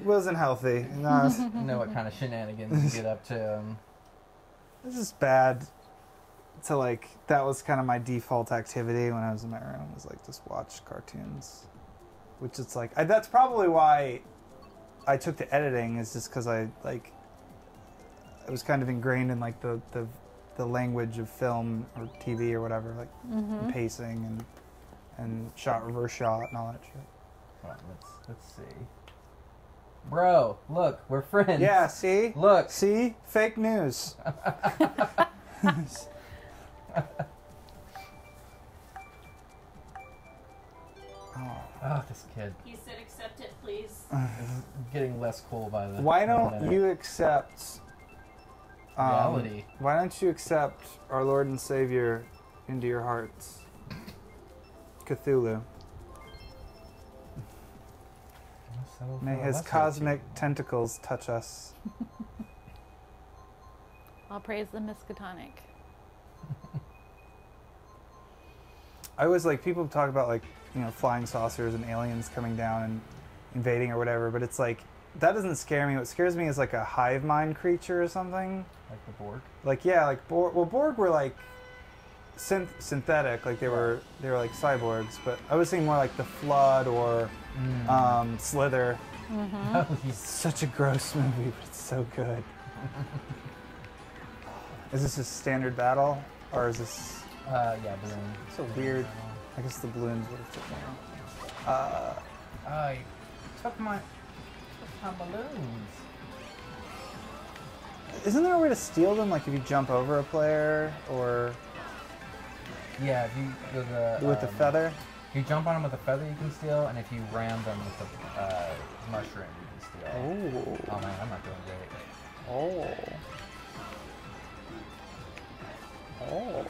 Wasn't healthy. No, You know what kind of shenanigans you get up to. this is bad. So like that was kind of my default activity when I was in my room, was like just watch cartoons, which it's like that's probably why I took to editing, is just because I was kind of ingrained in like the language of film or TV or whatever, like pacing and shot, reverse shot, and all that shit. Well, let's see. Bro, look, we're friends. Yeah, see? Look. See? Fake news. Oh, this kid. He said, accept it, please. Is getting less cool by the Why by the don't minute. you accept reality? Why don't you accept our Lord and Savior into your hearts? Cthulhu. Settle for May a his lesser cosmic achievement. tentacles touch us. I'll praise the Miskatonic. I always like, people talk about like, you know, flying saucers and aliens coming down and invading or whatever, but it's like, that doesn't scare me. What scares me is like a hive mind creature or something. Like the Borg. Like yeah, like Borg were like synthetic, like they were like cyborgs. But I was thinking more like the Flood or Slither. Mm-hmm. Oh, yeah. Such a gross movie, but it's so good. Is this a standard battle, or is this? Yeah, balloon. So weird. I guess the balloons would have taken out. I took my balloons. Isn't there a way to steal them, like if you jump over a player, or Yeah, if you with the feather? If you jump on them with a feather, you can steal, and if you ram them with the mushroom, you can steal. Oh. Oh man, I'm not doing great. Oh. Oh.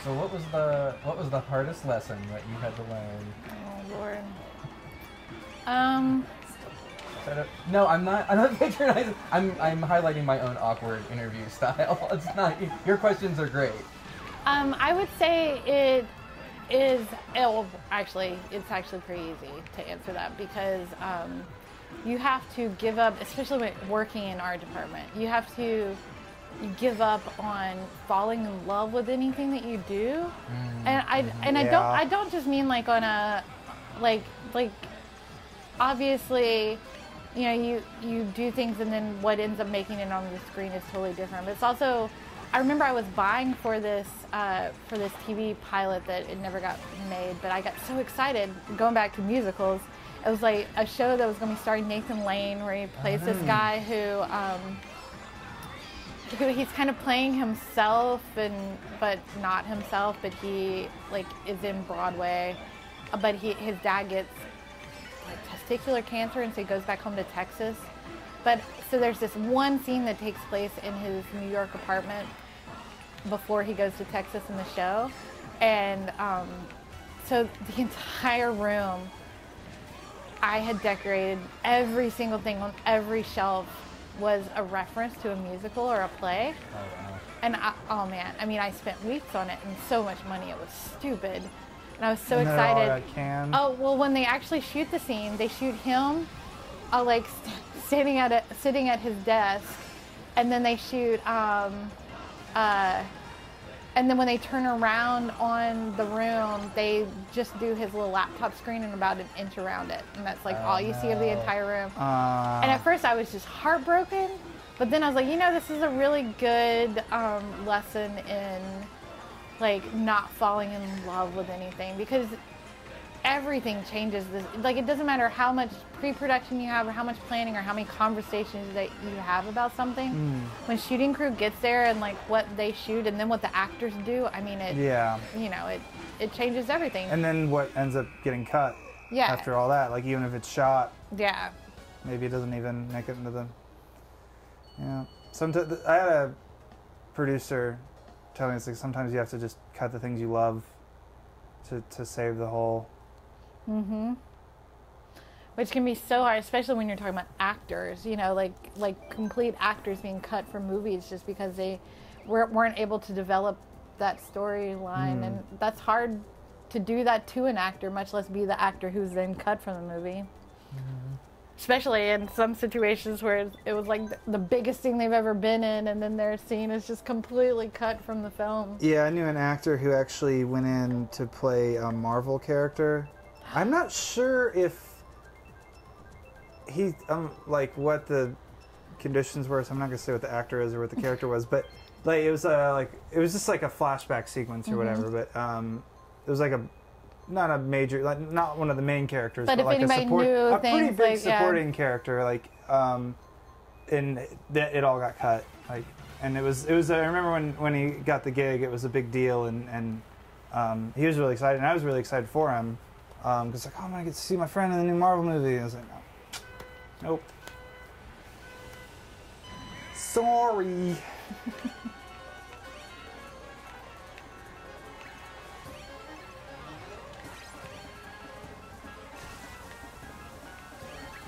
So what was the hardest lesson that you had to learn? Oh Lord. No, I'm not patronizing. I'm highlighting my own awkward interview style. It's not. Your questions are great. I would say it is. It's actually pretty easy to answer that because you have to give up, especially when working in our department. You have to give up on falling in love with anything that you do, and I don't just mean like on a like obviously. You know, you do things and then what ends up making it on the screen is totally different. But it's also, I remember I was buying for this TV pilot that it never got made, but I got so excited going back to musicals. It was like a show that was going to be starring Nathan Lane, where he plays this guy who he's kind of playing himself but not himself, but he like is in Broadway, but his dad gets like testicular cancer, and so he goes back home to Texas. But so there's this one scene that takes place in his New York apartment before he goes to Texas in the show, and so the entire room I had decorated. Every single thing on every shelf was a reference to a musical or a play. Oh, wow. And oh man, I mean, I spent weeks on it and so much money. It was stupid. And I was so And then it all excited. got canned. Oh, well, when they actually shoot the scene, they shoot him like sitting at his desk, and then they shoot and then when they turn around on the room, they just do his little laptop screen and about an inch around it, and that's like all you see of the entire room. And at first I was just heartbroken, but then I was like, you know, this is a really good lesson in like not falling in love with anything, because everything changes. Like, it doesn't matter how much pre-production you have or how much planning or how many conversations that you have about something. When shooting crew gets there and like what they shoot and then what the actors do, I mean, it changes everything. And then what ends up getting cut after all that, like even if it's shot, maybe it doesn't even make it into the, sometimes I had a producer tell me, it's like sometimes you have to just cut the things you love to save the whole. Which can be so hard, especially when you're talking about actors, you know, like complete actors being cut from movies just because they weren't able to develop that storyline. And that's hard to do that to an actor, much less be the actor who's then cut from the movie. Especially in some situations where it was like the biggest thing they've ever been in, and then their scene is just completely cut from the film. Yeah, I knew an actor who actually went in to play a Marvel character. I'm not sure if he, like what the conditions were, so I'm not gonna say what the actor is or what the character was, but like it was just like a flashback sequence or whatever. But it was like not a major, like not one of the main characters, but like a pretty big supporting character, like and it all got cut, like, and it was I remember when he got the gig, it was a big deal, and he was really excited, and I was really excited for him, because like, oh, I'm gonna get to see my friend in the new Marvel movie. I was like, nope, sorry.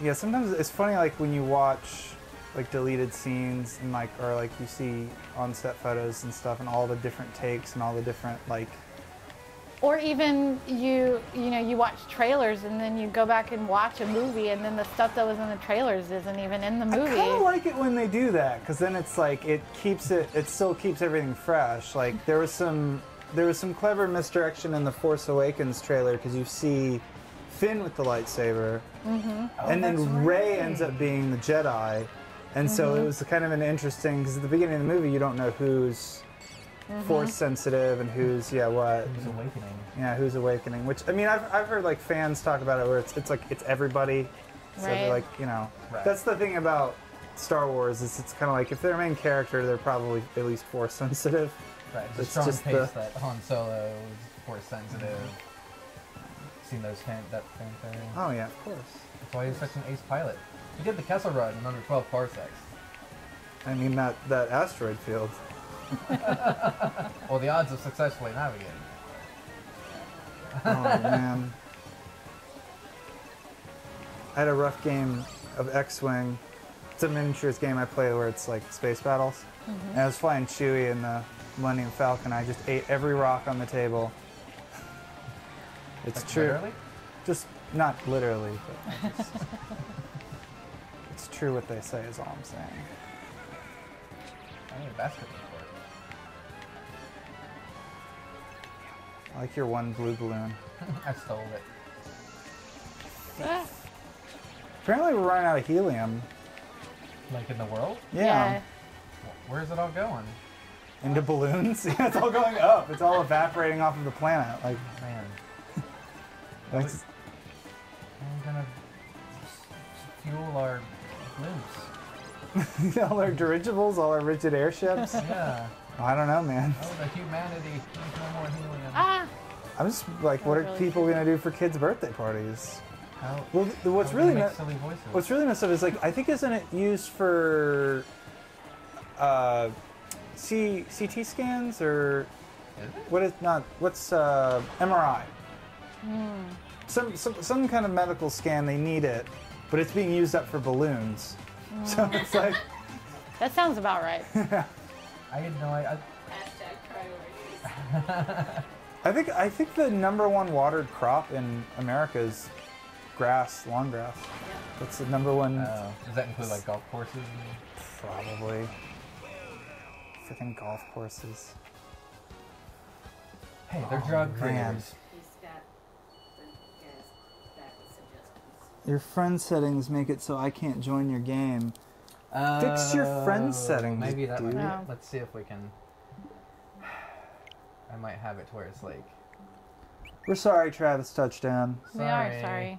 Yeah, sometimes it's funny, like when you watch like deleted scenes and like, or like you see on set photos and stuff and all the different takes and all the different like Or even you watch trailers and then you go back and watch a movie and then the stuff that was in the trailers isn't even in the movie. I kind of like it when they do that because then it's like it still keeps everything fresh. Like there was some clever misdirection in the Force Awakens trailer because you see Finn with the lightsaber, and then Rey ends up being the Jedi, and so it was kind of an interesting because at the beginning of the movie you don't know who's Force sensitive and who's what. Who's awakening? Yeah, who's awakening? Which I mean, I've heard like fans talk about it where it's like it's everybody. So they're like that's the thing about Star Wars is it's kind of like if they're a main character, they're probably at least Force sensitive. Right. It's strong just case that Han Solo is Force sensitive. Seen that fanfare? Oh yeah, of course. That's why he's such an ace pilot. He did the Kessel Run in under 12 parsecs. I mean that asteroid field. Well, the odds of successfully navigating. Oh man. I had a rough game of X-Wing. It's a miniatures game I play where it's like space battles. And I was flying Chewie in the Millennium Falcon. I just ate every rock on the table. It's Like, true. Literally? Just not literally, but it's true what they say is all I'm saying. I need a basketball court. I like your one blue balloon. I stole it. Apparently we're running out of helium. Like in the world? Yeah. Where's it all going? Into balloons? Yeah, it's all going up. It's all evaporating off of the planet. Like, Man. like I'm gonna fuel our blimps. all our dirigibles, all our rigid airships. Yeah. I don't know, man. Oh, the humanity needs no more helium. Ah! I'm just like, what are really people gonna do for kids' birthday parties? How, Well, what's how really we make me- silly voices? what's really messed up is like I think isn't it used for CT scans or Is it? what is not what's MRI? Some kind of medical scan they need it, but it's being used up for balloons. So it's like That sounds about right. I had no idea. Hashtag priorities. I think the number one watered crop in America is grass, lawn grass. That's the number one. Does that include like golf courses? Probably. Freaking golf courses. Hey, they're drug man. creators. He's got the guys back with suggestions. Your friend settings make it so I can't join your game. Fix your friend settings, Maybe that might be dude. it. Let's see if we can. I might have it to where it's like. We're sorry, Travis Touchdown. We are sorry.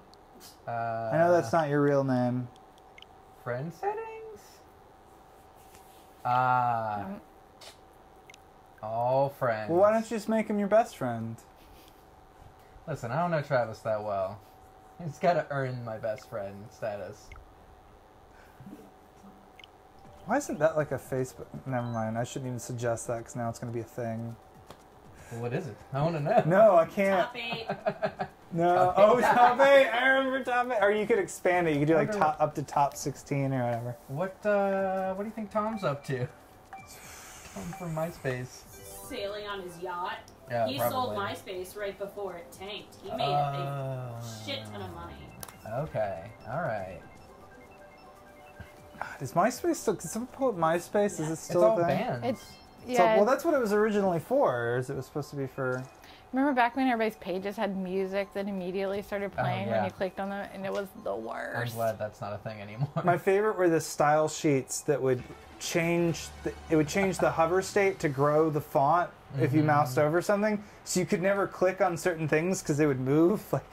I know that's not your real name. Friend settings? Ah. All friends. Well, why don't you just make him your best friend? Listen, I don't know Travis that well. He's got to earn my best friend status. Why isn't that like a Facebook? Never mind. I shouldn't even suggest that because now it's going to be a thing. Well, what is it? I want to know. No, I can't. Top 8. No. Top Oh, eight. top 8. I remember top 8. Or you could expand it. You could do like Wonder top up to top 16 or whatever. What do you think Tom's up to? Tom from MySpace. Sailing on his yacht. Yeah, He sold MySpace right before it tanked. He made a shit ton of money. Okay, alright. Is MySpace still? Can someone pull up MySpace? Is it It's still all a thing? bands. So, well, that's what it was originally for. Or is it was supposed to be for? Remember back when everybody's pages had music that immediately started playing when yeah. you clicked on them, and it was the I'm worst. glad that's not a thing anymore. My favorite were the style sheets that would change. It would change the hover state to grow the font if you moused over something, so you could never click on certain things because they would move. Like,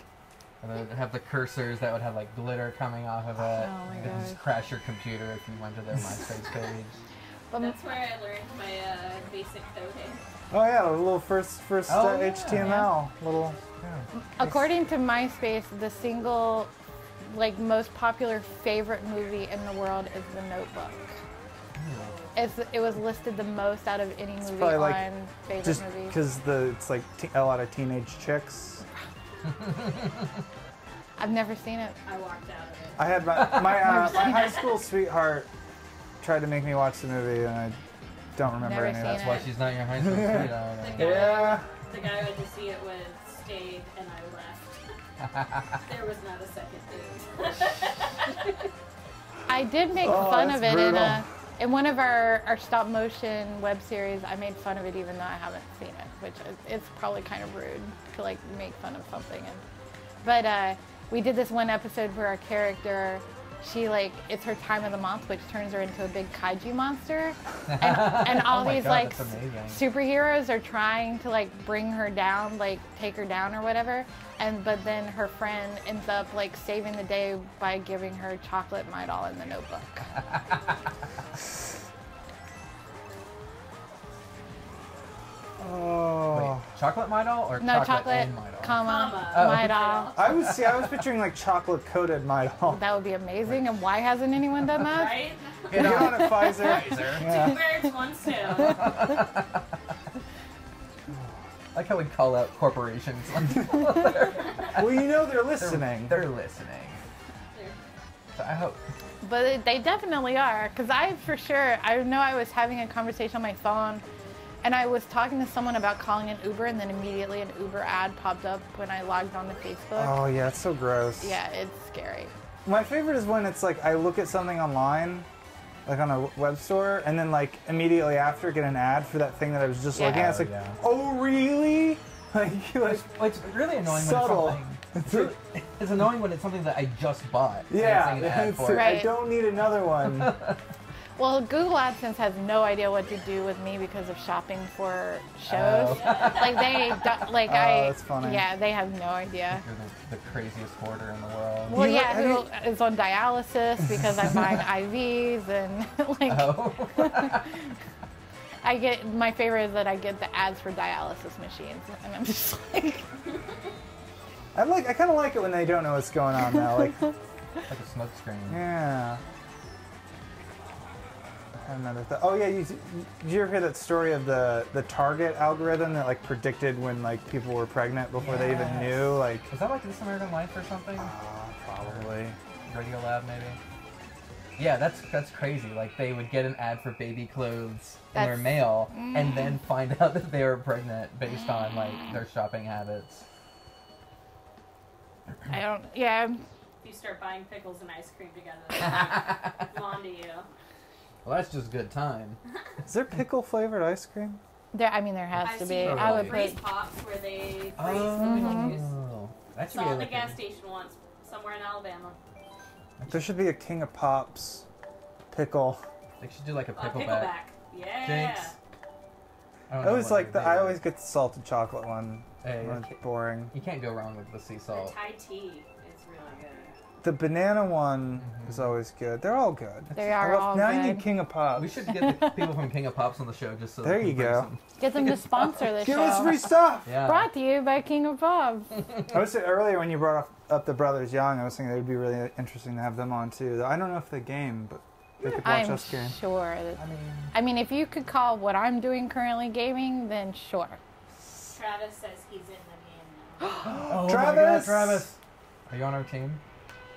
And then it'd have the cursors that would have like glitter coming off of it. Oh my It'd just God. crash your computer if you went to their MySpace page. That's where I learned my basic coding. oh yeah, a little first Oh, yeah. HTML little. Yeah. According to MySpace, the single, like, most popular favorite movie in the world is The Notebook. It was listed the most out of any movie probably, like, on favorite Just movies. because it's like a lot of teenage chicks. I've never seen it. I walked out of it. I had my high school sweetheart tried to make me watch the movie, and I don't remember Never any of seen that. That's why she's not your high school sweetheart. The guy, Yeah. the guy I went to see it with stayed and I left. There was not a second date. I did make Oh, fun that's of it brutal. in one of our stop motion web series. I made fun of it even though I haven't seen it, which it's probably kind of rude to like make fun of something. But we did this one episode where our character, she like, it's her time of the month, which turns her into a big kaiju monster, and all Oh my these God, like that's amazing. superheroes are trying to like bring her down, like take her down or whatever. But then her friend ends up like saving the day by giving her chocolate My Doll in the Notebook. Oh. Wait, chocolate My Doll or No, chocolate, chocolate, and My Doll? comma, Oh. My Doll. I was picturing like chocolate coated My Doll. That would be amazing. And why hasn't anyone done that? Right? Get on it, Pfizer. Two birds, one stone. I like how we call out corporations. Well, you know they're listening. They're listening. So I hope. But they definitely are. Because I know I was having a conversation on my phone and I was talking to someone about calling an Uber and then immediately an Uber ad popped up when I logged on to Facebook. Oh yeah, it's so gross. Yeah, it's scary. My favorite is when it's like I look at something online, like on a web store, and then like immediately after get an ad for that thing that I was just Yeah. looking at. It's like, Oh, yeah. oh really? Like It's really annoying subtle. when it's something. It's annoying when it's something that I just bought. and Yeah, it's an ad it's- for it. Right. I don't need another one. Well, Google AdSense has no idea what to do with me because of shopping for shows. Like they don't, like that's funny. Yeah, they have no idea. You're the craziest hoarder in the world. Well, You- yeah, have who you- is on dialysis because I'm buying IVs and like Oh. I get my favorite is that I get the ads for dialysis machines and I'm just like I kind of like it when they don't know what's going on now. Like, Like a smoke screen. yeah. I had another oh yeah, did you ever hear that story of the Target algorithm that like predicted when like people were pregnant before they even Yes. knew? Like, Is that like This American Life or something? probably. Radio Lab maybe? Yeah, that's crazy. Like they would get an ad for baby clothes in their That's- mail and then find out that they were pregnant based on like their shopping habits. I don't yeah. If you start buying pickles and ice cream together, I'm on to you. Well, that's just good time. Is there pickle flavored ice cream? There has I've to be. seen I would freeze put pops where they freeze the pickles. Oh, that should Saw be it at a the gas station once, somewhere in Alabama. There should be a King of Pops pickle. They should do like a pickleback. Pickleback. Yeah. Jinx. I don't I know always what like they I do. always get the salted chocolate one. Hey, When it's boring. you can't go wrong with the sea The salt. Thai tea is really good. The banana one is always good. They're all good. They are all Now I good. need King of Pops. We should get the people fromKing of Pops on the show just so There they you can bring go. some- get them to sponsor the Give show. us free stuff. Yeah. Brought to you by King of Pops. I was saying earlier when you brought up the Brothers Young, I was thinking it would be really interesting to have them on too. I don't know if they game, but they could watch I'm us game. sure. That, I mean, I mean, if you could call what I'm doing currently gaming, then sure. Travis says he's in the game now. oh Travis! my God, Travis! Are you on our team?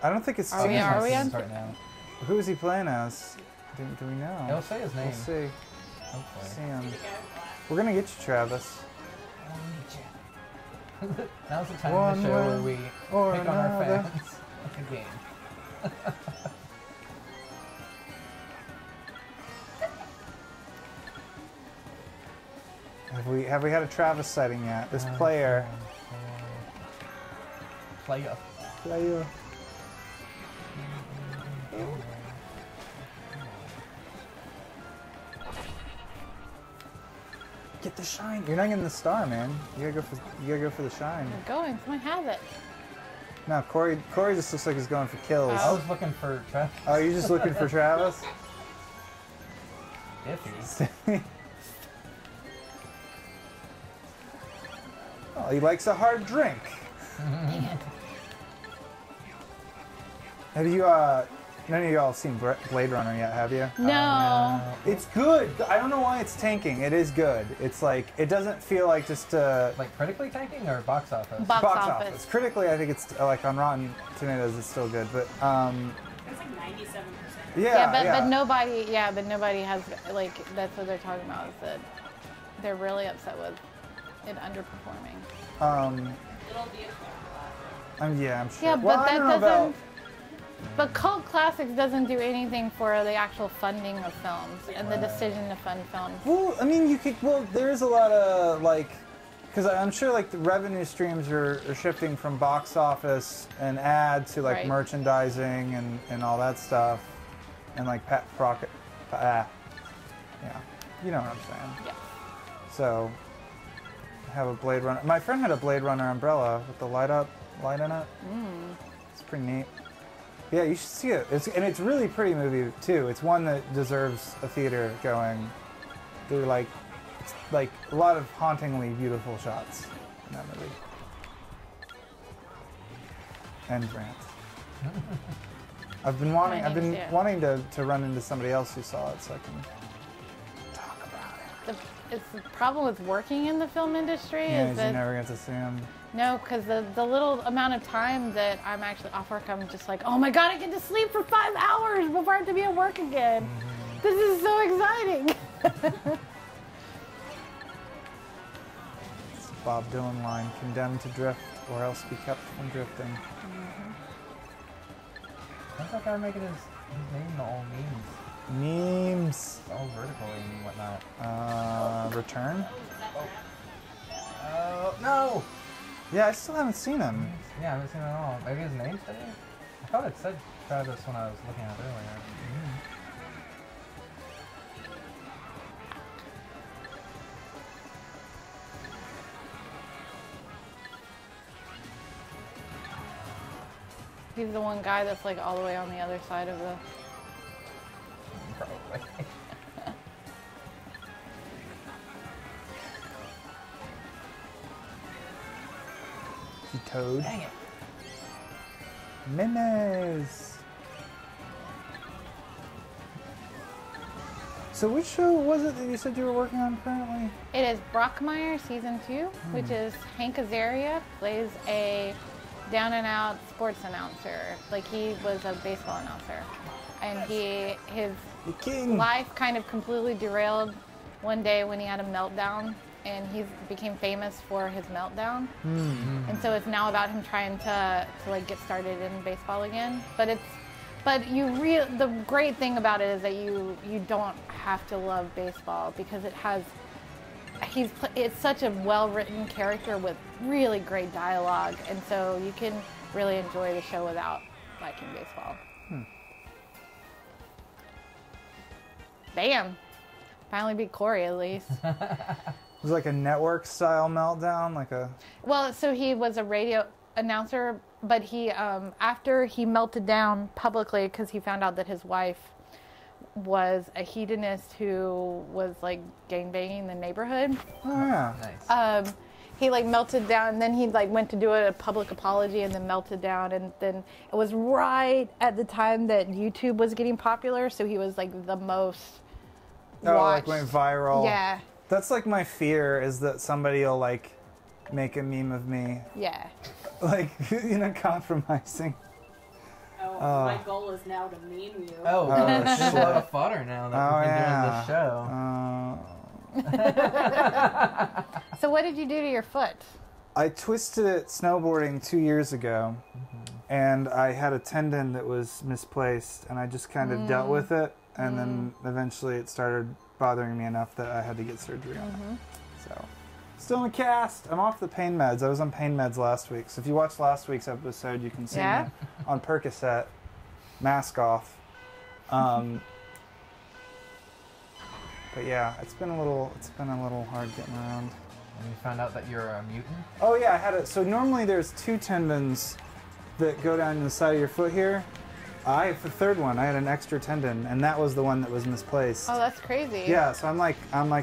I don't think it's. Are we- He's are on we teams on- right now? Who is he playing as? Do we know? He'll say his name. We'll see. Hopefully. See him. Did you go? We're gonna get you, Travis. Now's the time One of the show where way we or pick on our another. fans like a game. Have we had a Travis sighting yet? This player. Player. Player. Get the shine. You're not getting the star, man. You gotta go for the shine. I'm going. Someone has it. No, Corey just looks like he's going for kills. I was looking for Travis. Oh, you're just looking for Travis? Iffy. Oh, he likes a hard drink. Have you, none of y'all seen Blade Runner yet, have you? No. It's good. I don't know why it's tanking. It is good. It's like, it doesn't feel like just Like critically tanking or box office? Box box office. office. Critically, I think it's, like, on Rotten Tomatoes, it's still good. But, It's like 97%. yeah, but nobody has like that's what they're talking about is that they're really upset with it underperforming. It'll be a cult classic. Yeah, I'm sure. Yeah, Well, but I that don't know doesn't. about- But Cult Classics doesn't do anything for the actual funding of films and the decision to fund films. Well, I mean, you could. Well, there's a lot of like, because I'm sure like the revenue streams are shifting from box office and ad to like Right. merchandising and all that stuff, and like yeah, you know what I'm saying. Yeah. So, I have a Blade Runner. My friend had a Blade Runner umbrella with the light in it. It's pretty neat. Yeah, you should see it. It's really pretty movie too. It's one that deserves a theater going. They're like, it's like a lot of hauntingly beautiful shots in that movie. And rant. I've been wanting to run into somebody else who saw it so I can talk about it. It's the problem with working in the film industry Yeah, is you that never get to see him. no, because the little amount of time that I'm actually off work, I'm just like, oh my god, I get to sleep for 5 hours before I have to be at work again. This is so exciting. It's a Bob Dylan line: "Condemned to drift, or else be kept from drifting." How's that guy making his name in all memes? Memes. All vertical and whatnot. Return. Oh, no! Yeah, I still haven't seen him. Yeah, I haven't seen it at all. Maybe his name's there? I thought it said Travis when I was looking at it earlier. He's the one guy that's like all the way on the other side of the. Probably. He Toad. Dang it. Memes. So which show was it that you said you were working on currently? It is Brockmire season 2, which is Hank Azaria plays a down and out sports announcer. Like he was a baseball announcer, and his The King. life kind of completely derailed one day when he had a meltdown, and he became famous for his meltdown. And so it's now about him trying to like get started in baseball again. But the great thing about it is that you don't have to love baseball because it's such a well-written character with really great dialogue, and so you can really enjoy the show without liking baseball. Bam! Finally beat Corey at least. It was like a network style meltdown, like a. Well, so he was a radio announcer, but he after he melted down publicly because he found out that his wife was a hedonist who was like gangbanging in the neighborhood. Oh yeah. Nice. He like melted down, and then he like went to do a public apology, and then melted down, and then it was right at the time that YouTube was getting popular, so he was like the most Oh, watched. like went viral. Yeah, That's like my fear is that somebody will like make a meme of me, yeah. like compromising. Oh, my goal is now to meme you. Oh, there's a lot of fodder now that Oh we've been yeah. doing this show. So what did you do to your foot? I twisted it snowboarding 2 years ago, and I had a tendon that was misplaced, and I just kind of dealt with it, and then eventually it started bothering me enough that I had to get surgery on it. So, still in a cast. I'm off the pain meds. I was on pain meds last week, so if you watched last week's episode, you can see Yeah? me on Percocet, mask off. But yeah, it's been a little hard getting around. And you found out that you're a mutant? Oh yeah, I had it. So normally there's 2 tendons that go down the side of your foot here. I have the third one. I had an extra tendon, and that was the one that was misplaced. Oh, that's crazy. Yeah, so I'm like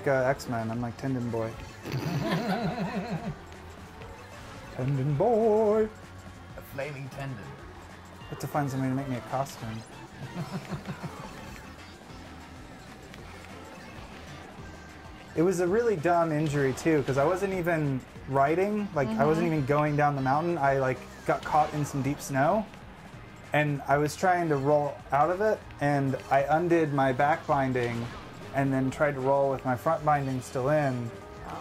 a X-Men. I'm like Tendon Boy. Tendon Boy. A flaming tendon. Have to find somebody to make me a costume. It was a really dumb injury too, because I wasn't even riding. Like I wasn't even going down the mountain. I like got caught in some deep snow, and I was trying to roll out of it, and I undid my back binding, and then tried to roll with my front binding still in,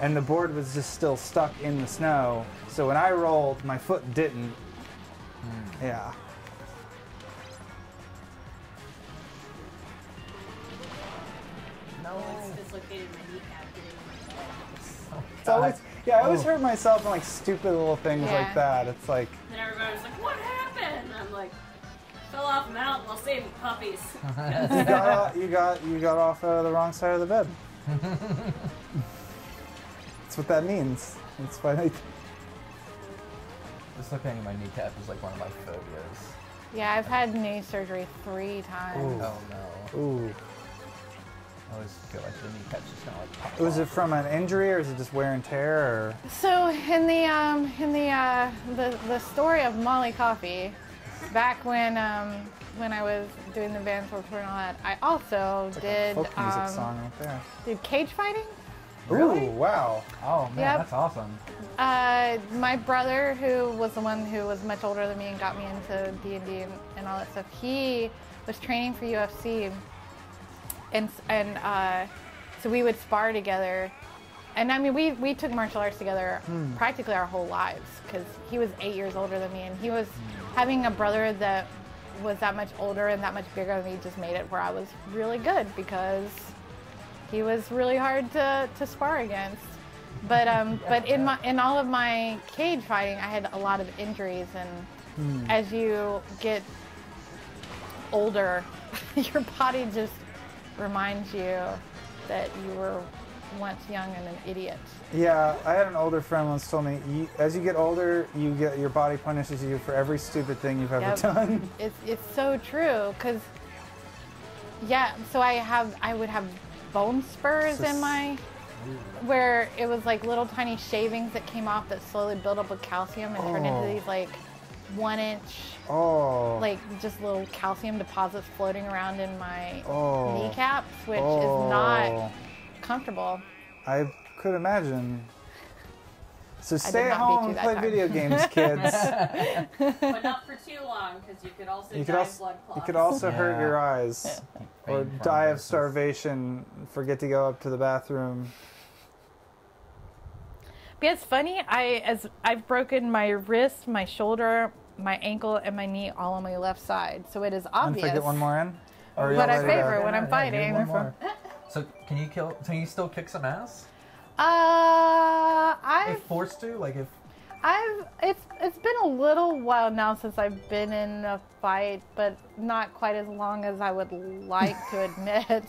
and the board was just still stuck in the snow. So when I rolled, my foot didn't. Yeah. No. It's dislocated my kneecap getting on my bed. It's always, I always hurt myself on like stupid little things Yeah. like that. It's like, And everybody's like, what happened? And I'm like, fell off a mountain while saving puppies. you got off the wrong side of the bed. That's what that means. That's why they. Dislocating my kneecap is like one of my phobias. Yeah, I've had knee surgery 3 times. Ooh. Oh no. Ooh. I always feel like the kneecap's just gonna like pop Was it off. from an injury or is it just wear and tear? Or? So in the story of Molly Coffee, back when I was doing the Vans Warped Tour and all that, I also It's like did a folk music song right there. did cage fighting. Really? Ooh, wow. Oh man, Yep. that's awesome. My brother, who was the one who was much older than me and got me into D&D and all that stuff, he was training for UFC, and so we would spar together. And I mean, we took martial arts together practically our whole lives, because he was 8 years older than me, and he was having a brother that was that much older and that much bigger than me just made it where I was really good, because he was really hard to spar against. But in all of my cage fighting, I had a lot of injuries, and as you get older, your body just reminds you that you were once young and an idiot. Yeah, I had an older friend once told me, as you get older, your body punishes you for every stupid thing you've ever Yep. done. It's so true, because so I would have bone spurs in my, where it was like little tiny shavings that came off that slowly built up with calcium and turned into these like 1-inch, like just little calcium deposits floating around in my kneecaps, which is not comfortable. I could imagine. So stay did at not beat home you and that play time. video games, kids. But not for too long, because you could also You die could of also, blood clots. you could also hurt Yeah. your eyes. Or Pain die of thrombosis. starvation, forget to go up to the bathroom. But it's funny, I've broken my wrist, my shoulder, my ankle, and my knee all on my left side. So it is And obvious. if I get one more in? Or are What y'all I ready to- favor when I'm fighting. One more. So can you still kick some ass? I've If forced to, like if. it's been a little while now since I've been in a fight, but not quite as long as I would like to admit.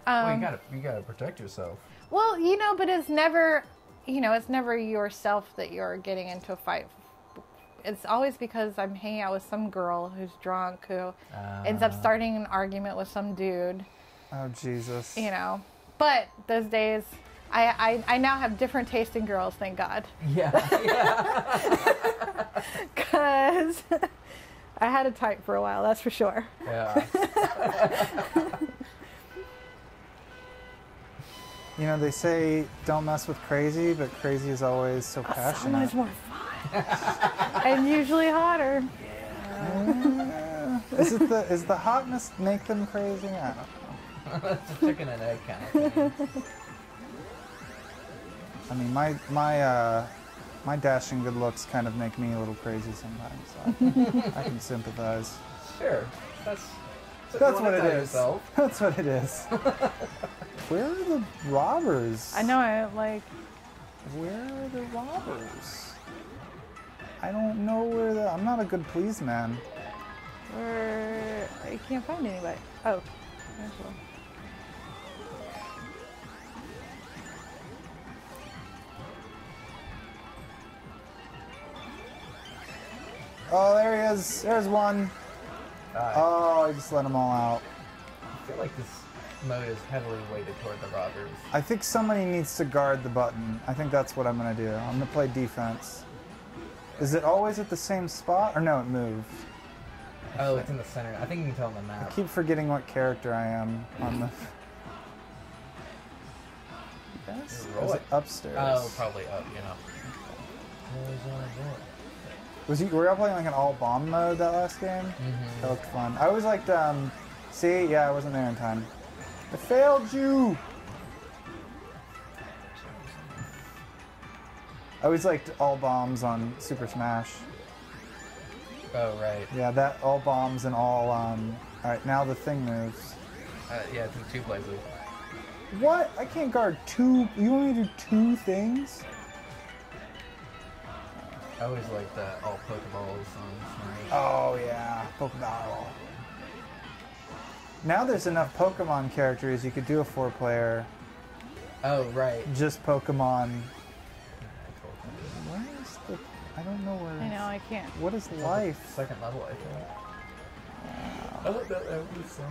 Well, you gotta protect yourself. Well, but it's never yourself that you're getting into a fight. It's always because I'm hanging out with some girl who's drunk who ends up starting an argument with some dude. Oh, Jesus. But those days, I now have different taste in girls, thank God. Yeah. Because I had a type for a while, that's for sure. Yeah. They say don't mess with crazy, but crazy is always so So passionate. much more fun. And usually hotter. Is the hotness make them crazy? I don't know. That's a chicken and egg kind of thing. I mean, my dashing good looks kind of make me a little crazy sometimes. So I can sympathize. Sure. That's what it is. Yourself. That's what it is. Where are the robbers? I know, Where are the robbers? I don't know where I'm not a good please man. I can't find anybody. Oh, there's one. Oh, there he is. There's one. Oh, I just let them all out. I feel like this mode is heavily weighted toward the robbers. I think somebody needs to guard the button. I think that's what I'm going to do. I'm going to play defense. Is it always at the same spot? Or no, it moved. Oh, it's in the center. I think you can tell on the I map. keep forgetting what character I am on the... Yes? Or is it upstairs? Oh, probably up, Were y'all playing like an all bomb mode that last game? Mm-hmm. That looked fun. I always liked, see? Yeah, I wasn't there in time. I failed you! I always liked all bombs on Super Smash. Oh, right. Yeah, that all bombs and all. All right, now the thing moves. Yeah, I think 2 places. What? I can't guard 2. You want me to do 2 things? I always liked all Pokeballs on Smash. Oh yeah, Pokeball. Now there's enough Pokemon characters. You could do a 4-player. Oh, right. Just Pokemon. Where is the? I don't know where. I know, I can't. What is life? Second level, I think. I looked at that. So.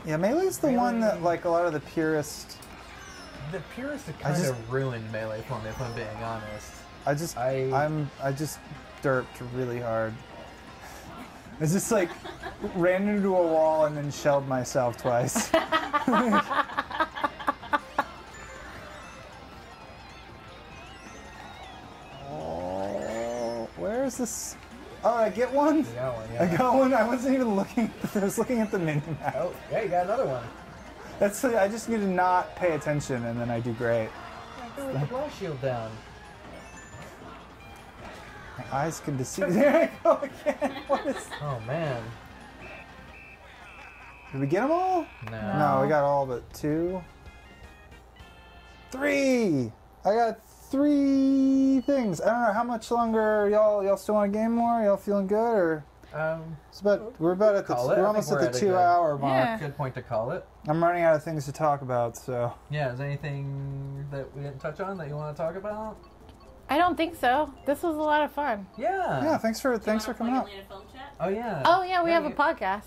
Yeah, Melee's the one that like a lot of the purists. The purists have kind of ruined Melee for me, if I'm being honest. I just derped really hard. I just like ran into a wall and then shelled myself twice. Oh, where is this? Oh, I get one? You got one, yeah. I got one. I wasn't even looking. I was looking at the mini map. Oh, yeah, you got another one. That's. I just need to not pay attention, and then I do great. With the blast shield down. My eyes can deceive. There I go again. What is? Oh, man. Did we get them all? No. No, we got all but 2. 3. I got 3 things. I don't know how much longer y'all still want to game more. Y'all feeling good or? It's about we're about at the we're almost at the 2-hour mark. Yeah. Good point to call it. I'm running out of things to talk about, so. Yeah, is there anything that we didn't touch on that you want to talk about? I don't think so. This was a lot of fun. Yeah. Yeah, thanks for coming up. Atlanta Film Chat? Oh yeah. Oh yeah, we have a podcast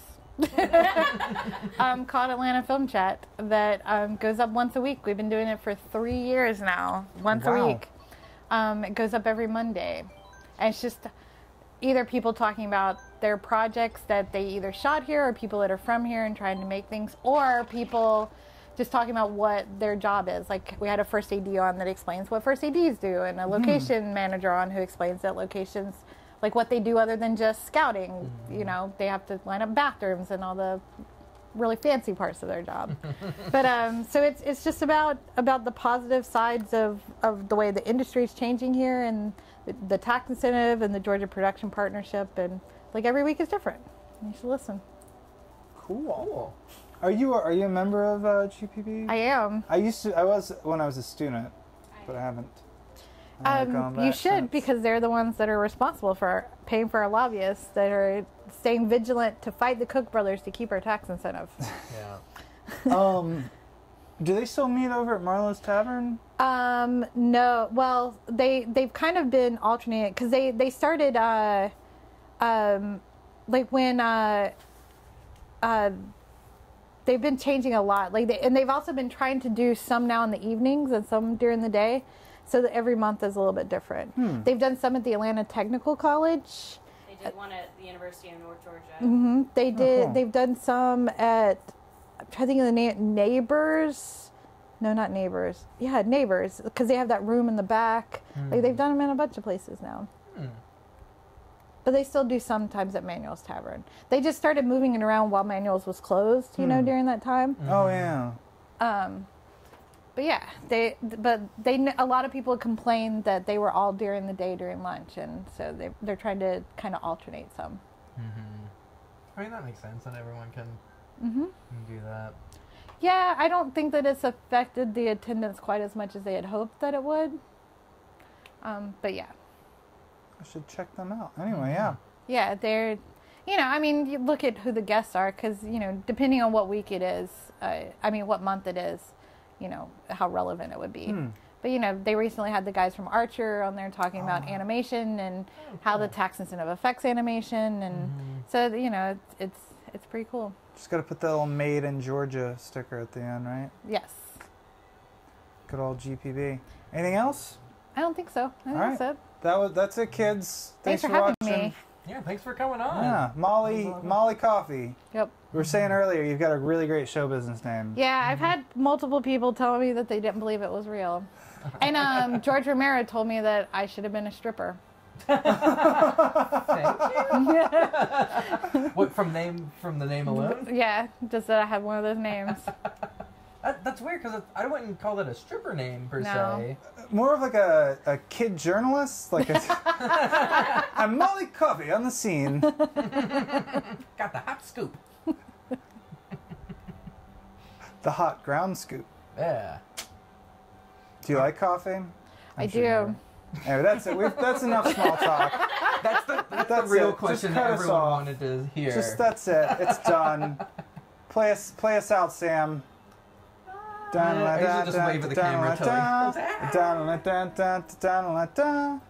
called Atlanta Film Chat that goes up once a week. We've been doing it for 3 years now, once a Wow. week. It goes up every Monday, and it's just either people talking about their projects that they either shot here, or people that are from here and trying to make things, or people just talking about what their job is. Like we had a first AD on that explains what first ADs do, and a location manager on who explains that locations, like what they do other than just scouting. You know, they have to line up bathrooms and all the really fancy parts of their job. But so it's just about the positive sides of the way the industry is changing here, and the tax incentive and the Georgia Production Partnership, and like every week is different. You should listen. Cool. Are you a member of GPB? I am. I was when I was a student, but I haven't. You should, because they're the ones that are responsible for paying for our lobbyists that are staying vigilant to fight the Cook brothers to keep our tax incentive. Yeah. Do they still meet over at Marlowe's Tavern? No. Well, they've kind of been alternating, because they started like when they've been changing a lot. Like and they've also been trying to do some now in the evenings and some during the day, so that every month is a little bit different. They've done some at the Atlanta Technical College. They did one at the University of North Georgia. Mm-hmm. They did. cool. They've done some at. I'm trying to think of the name. Neighbors. No, not Neighbors. Yeah, Neighbors, because they have that room in the back. Like they've done them in a bunch of places now. But they still do sometimes at Manuel's Tavern. They just started moving it around while Manuel's was closed, you know, during that time. Oh yeah. But yeah, a lot of people complained that they were all during the day during lunch, and so they're trying to kind of alternate some. I mean, that makes sense, and everyone can do that. Yeah, I don't think that it's affected the attendance quite as much as they had hoped that it would. But yeah. I should check them out. Anyway, yeah. Yeah, they're, you know, I mean, you look at who the guests are, because, you know, depending on what week it is, what month it is, you know, how relevant it would be. But, you know, they recently had the guys from Archer on there talking about animation and how the tax incentive affects animation. And so, you know, it's pretty cool. Just got to put the little "Made in Georgia" sticker at the end, right? Yes. Good old GPB. Anything else? I don't think so. I think All right. that's it. That's it, kids. Thanks for watching. having me. Yeah, thanks for coming on. Yeah, Molly Coffee. Yep. We were saying earlier, you've got a really great show business name. Yeah, I've had multiple people tell me that they didn't believe it was real. And George Romero told me that I should have been a stripper. Thank you. What, from the name alone? Yeah, just that I had one of those names. That's weird because I wouldn't call that a stripper name per No. se. More of like a kid journalist. Like I'm Molly Coffee on the scene. Got the hot scoop. The hot ground scoop. Yeah. Do you like coffee? I sure you do. do. Anyway, that's it. That's enough small talk. That's the That's real it. question Just that cut us everyone off. wanted to hear. That's it. It's done. Play us out, Sam. I usually just wave at the camera until he goes, "Ah!" Dun-la-dun-dun-dun-dun-dun-dun-dun.